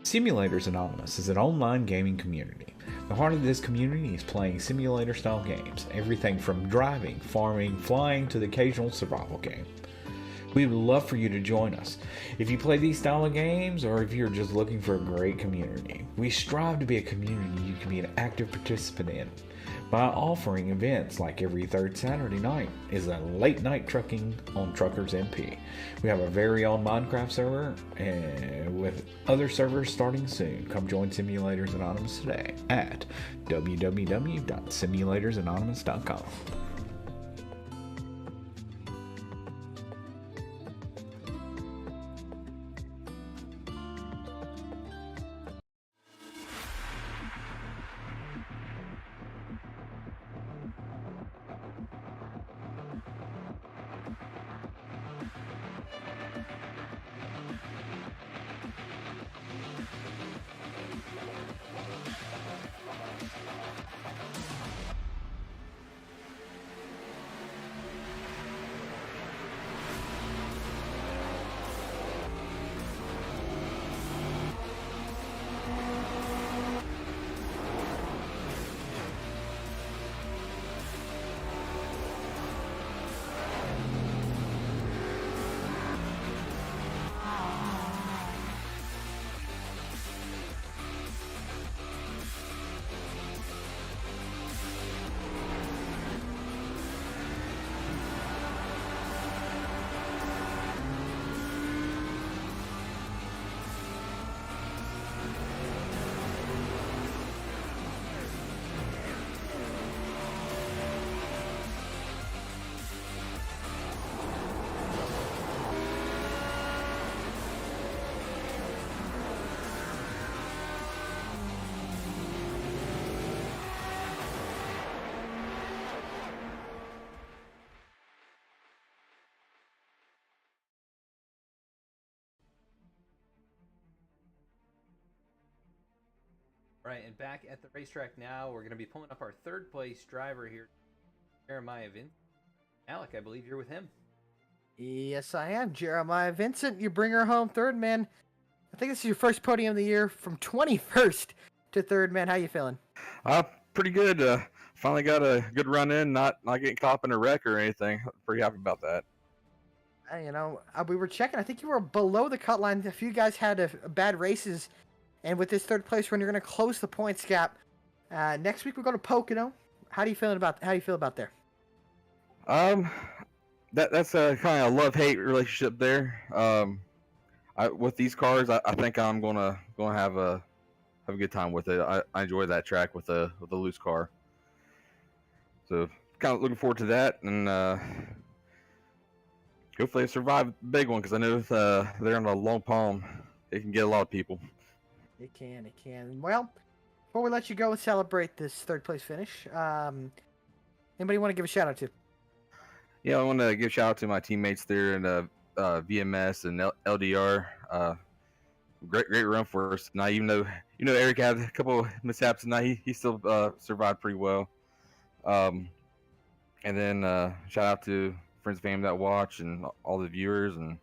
Simulators Anonymous is an online gaming community. The heart of this community is playing simulator-style games, everything from driving, farming, flying, to the occasional survival game. We would love for you to join us. If you play these style of games, or if you're just looking for a great community, we strive to be a community you can be an active participant in by offering events like every third Saturday night is a late night trucking on Truckers MP. We have a very own Minecraft server and with other servers starting soon. Come join Simulators Anonymous today at www.simulatorsanonymous.com. Right, and back at the racetrack now, we're going to be pulling up our third place driver here, Jeremiah Vincent. Alec, I believe you're with him. Yes, I am. Jeremiah Vincent, you bring her home third, man. I think this is your first podium of the year from 21st to third, man. How you feeling? Pretty good. Finally got a good run in, not getting caught up in a wreck or anything. Pretty happy about that. We were checking. I think you were below the cut line. A few guys had bad races. And with this third place run, you're going to close the points gap. Next week, we're going to Pocono. How do you feel about there? That's a kind of love-hate relationship there. With these cars, I think I'm gonna have a good time with it. I enjoy that track with the loose car. So kind of looking forward to that, and hopefully I survive the big one, because I know they're on a long palm. It can get a lot of people. It can. Well, before we let you go and celebrate this third place finish, anybody want to give a shout out to? Yeah, I want to give a shout out to my teammates there in VMS and LDR. Great run for us. Now, even though Eric had a couple of mishaps tonight, he still survived pretty well. And then shout out to friends and family that watch and all the viewers and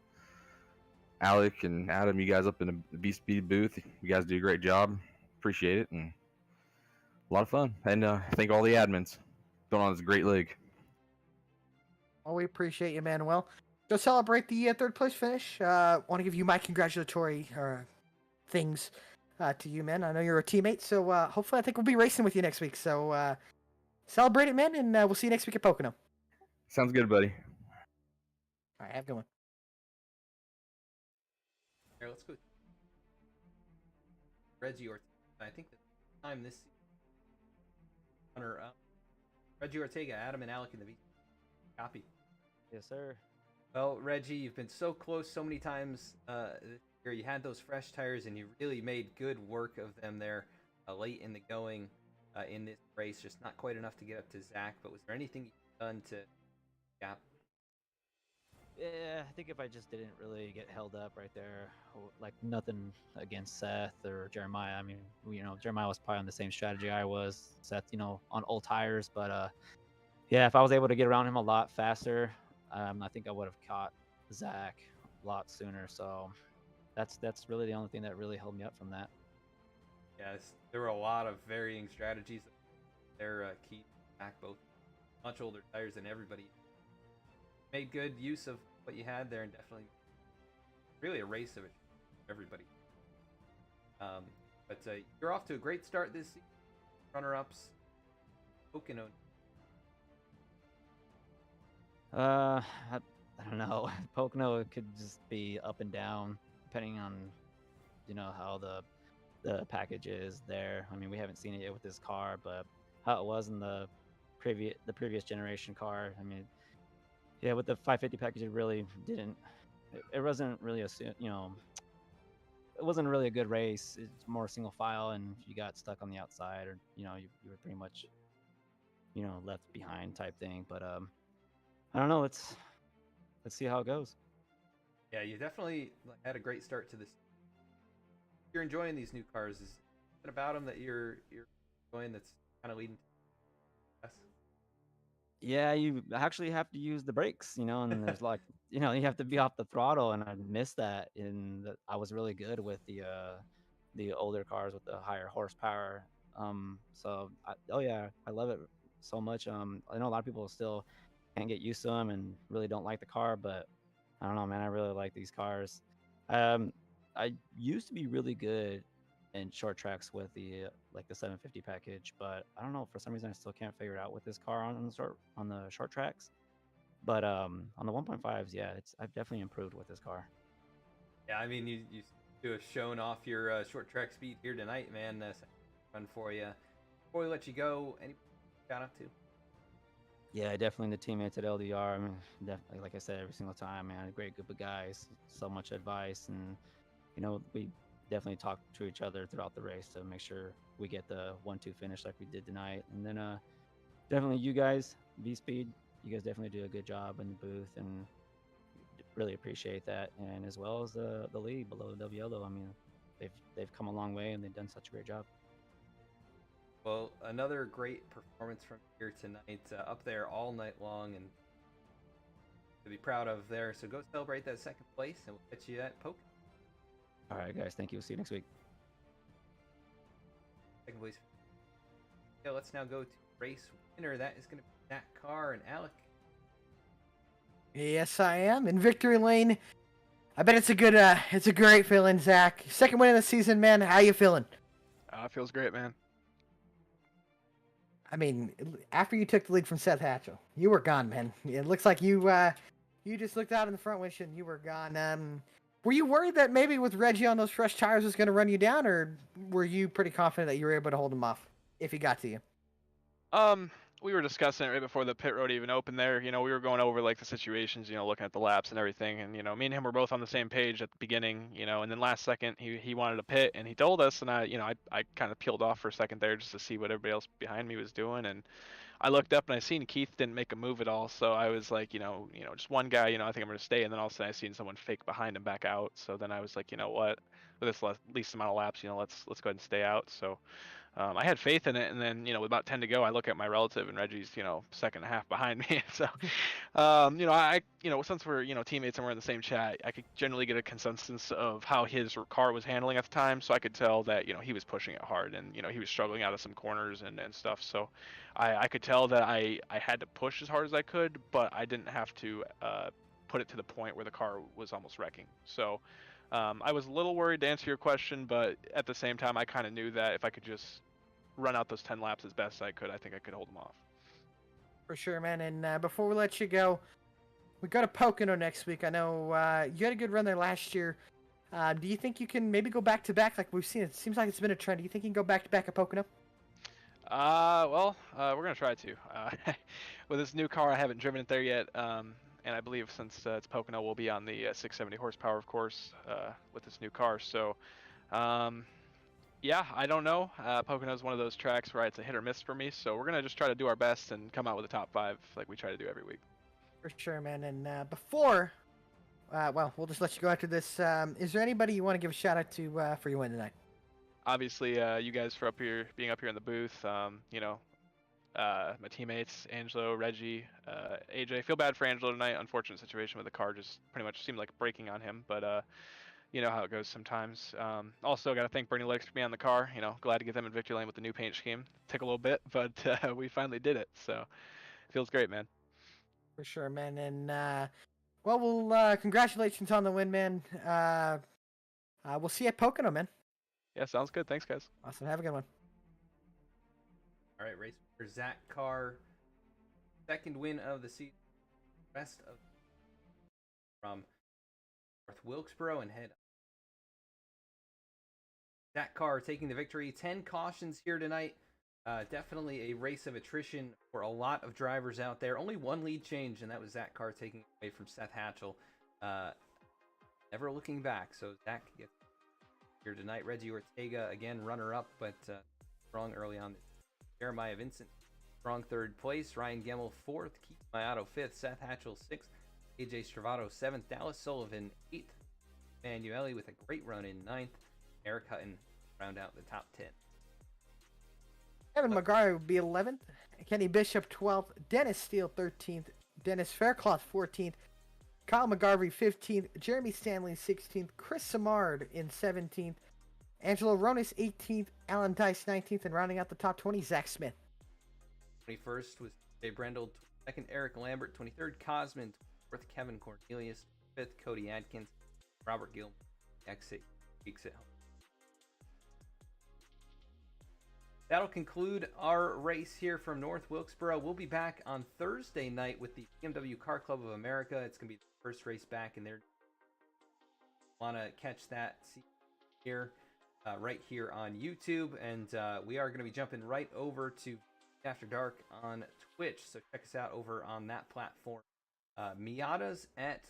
Alec and Adam, you guys up in the B Speed booth. You guys do a great job. Appreciate it and a lot of fun. And thank all the admins. Going on this great league. Well, we appreciate you, Manuel. Go celebrate the third place finish. Want to give you my congratulatory things to you, man. I know you're a teammate, so hopefully I think we'll be racing with you next week. So celebrate it, man, and we'll see you next week at Pocono. Sounds good, buddy. All right, have a good one. Here, let's go. Reggie Ortega. I think the time this season, runner up. Reggie Ortega, Adam and Alec in the V. Copy. Yes, sir. Well, Reggie, you've been so close so many times this year. You had those fresh tires, and you really made good work of them there late in the going in this race. Just not quite enough to get up to Zach. But was there anything you've done to gap? Yeah, I think if I just didn't really get held up right there, like nothing against Seth or Jeremiah. I mean, Jeremiah was probably on the same strategy I was. Seth, on old tires, but yeah, if I was able to get around him a lot faster, I think I would have caught Zach a lot sooner. So that's really the only thing that really held me up from that. Yes, there were a lot of varying strategies. They're key back both much older tires than everybody. Made good use of what you had there, and definitely really a race of it for everybody. But you're off to a great start this season. Runner-ups, Pocono. I don't know. Pocono could just be up and down depending on how the package is there. I mean, we haven't seen it yet with this car, but how it was in the previous generation car. I mean, yeah, with the 550 package, it really didn't. It wasn't really it wasn't really a good race. It's more single file, and if you got stuck on the outside, or you were pretty much left behind type thing. But I don't know. Let's see how it goes. Yeah, you definitely had a great start to this. You're enjoying these new cars. Is it about them that you're enjoying that's kind of leading to success? Yeah, you actually have to use the brakes, and there's you have to be off the throttle, and I missed that. I was really good with the older cars with the higher horsepower. So I love it so much. I know a lot of people still can't get used to them and really don't like the car, but I don't know, man. I really like these cars. I used to be really good in short tracks with the 750 package, but I don't know, for some reason I still can't figure it out with this car on the short tracks. But on the 1.5s, yeah, I've definitely improved with this car. Yeah, I mean, you have shown off your short track speed here tonight, man. Fun for you. Before we let you go, any shout out to? Yeah, definitely the teammates at LDR. I mean, definitely, like I said, every single time, man, a great group of guys, so much advice, and we definitely talk to each other throughout the race to make sure we get the 1-2 finish like we did tonight. And then definitely you guys, V-Speed, you guys definitely do a good job in the booth, and really appreciate that. And as well as the league below the WLO, I mean, they've come a long way, and they've done such a great job. Well, another great performance from here tonight, up there all night long, and to be proud of there. So go celebrate that second place, and we'll catch you at Poke. All right, guys. Thank you. We'll see you next week. Second place. Okay, let's now go to race winner. That is going to be Zach Carr and Alec. Yes, I am in victory lane. I bet it's a great feeling, Zach. Second win of the season, man. How you feeling? It feels great, man. I mean, after you took the lead from Seth Hatchel, you were gone, man. It looks like you just looked out in the front windshield and you were gone. Were you worried that maybe with Reggie on those fresh tires was going to run you down, or were you pretty confident that you were able to hold him off if he got to you? We were discussing it right before the pit road even opened there. We were going over like the situations, looking at the laps and everything. And, me and him were both on the same page at the beginning, and then last second he wanted to pit and he told us, and I kind of peeled off for a second there just to see what everybody else behind me was doing. And I looked up and I seen Keith didn't make a move at all. So I was like, just one guy, I think I'm going to stay. And then all of a sudden I seen someone fake behind him back out. So then I was like, you know what, with this least amount of laps, let's go ahead and stay out. So I had faith in it, and then with about 10 to go, I look at my relative, and Reggie's second and a half behind me. So, I since we're teammates and we're in the same chat, I could generally get a consensus of how his car was handling at the time, so I could tell that he was pushing it hard, and he was struggling out of some corners and stuff. So, I could tell that I had to push as hard as I could, but I didn't have to put it to the point where the car was almost wrecking. So. I was a little worried to answer your question, but at the same time, I kind of knew that if I could just run out those 10 laps as best I could, I think I could hold them off. For sure, man. And before we let you go, we got a Pocono next week. I know you had a good run there last year. Do you think you can maybe go back to back like we've seen? It seems like it's been a trend. Do you think you can go back to back at Pocono? Well, we're gonna try to. With this new car, I haven't driven it there yet. And I believe since it's Pocono, we'll be on the 670 horsepower, of course, with this new car. So, yeah, I don't know. Pocono is one of those tracks where it's a hit or miss for me. So we're going to just try to do our best and come out with a top 5 like we try to do every week. For sure, man. And before, we'll just let you go after this. Is there anybody you want to give a shout out to for your win tonight? Obviously, you guys for being up here in the booth, my teammates, Angelo, Reggie, AJ. Feel bad for Angelo tonight. Unfortunate situation with the car, just pretty much seemed like breaking on him, but you know how it goes sometimes. Also, got to thank Bernie Lakes for being on the car. Glad to get them in victory lane with the new paint scheme. Took a little bit, but we finally did it, so feels great, man. For sure, man. And congratulations on the win, man. We'll see you at Pocono, man. Yeah, sounds good. Thanks, guys. Awesome. Have a good one. All right, race for Zach Carr, second win of the season. Rest of from North Wilkesboro and head. Zach Carr taking the victory. 10 cautions here tonight. Definitely a race of attrition for a lot of drivers out there. Only one lead change, and that was Zach Carr taking away from Seth Hatchel. Never looking back. So Zach gets here tonight. Reggie Ortega again runner-up, but strong early on. Jeremiah Vincent, strong third place. Ryan Gemmel, fourth. Keith Mayato, fifth. Seth Hatchel, sixth. AJ Stravato, seventh. Dallas Sullivan, eighth. Manueli with a great run in ninth. Eric Hutton round out the top 10. Evan McGarry would be 11th. Kenny Bishop, 12th. Dennis Steele, 13th. Dennis Faircloth, 14th. Kyle McGarvey, 15th. Jeremy Stanley, 16th. Chris Simard in 17th. Angelo Ronis, 18th. Alan Dice, 19th. And rounding out the top 20, Zach Smith. 21st was Jay Brendel. 22nd, Eric Lambert. 23rd, Cosman. 24th, Kevin Cornelius. 5th, Cody Adkins. Robert Gill. Exit home. That'll conclude our race here from North Wilkesboro. We'll be back on Thursday night with the BMW Car Club of America. It's going to be the first race back, and they're want to catch that here, right here on YouTube. And we are going to be jumping right over to After Dark on Twitch. So check us out over on that platform. Miatas at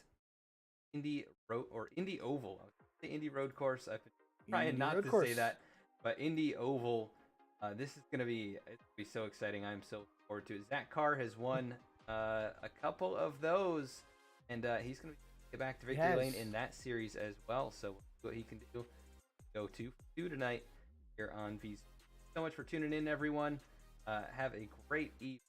Indy Road or Indy Oval. I would say Indy Road Course. I've been trying not to say that, but Indy Oval. This is going to be so exciting. I'm so looking forward to it. Zach Carr has won a couple of those, and he's going to get back to victory lane in that series as well. So we'll see what he can go to tonight here on VZ. So much for tuning in, everyone. Have a great evening.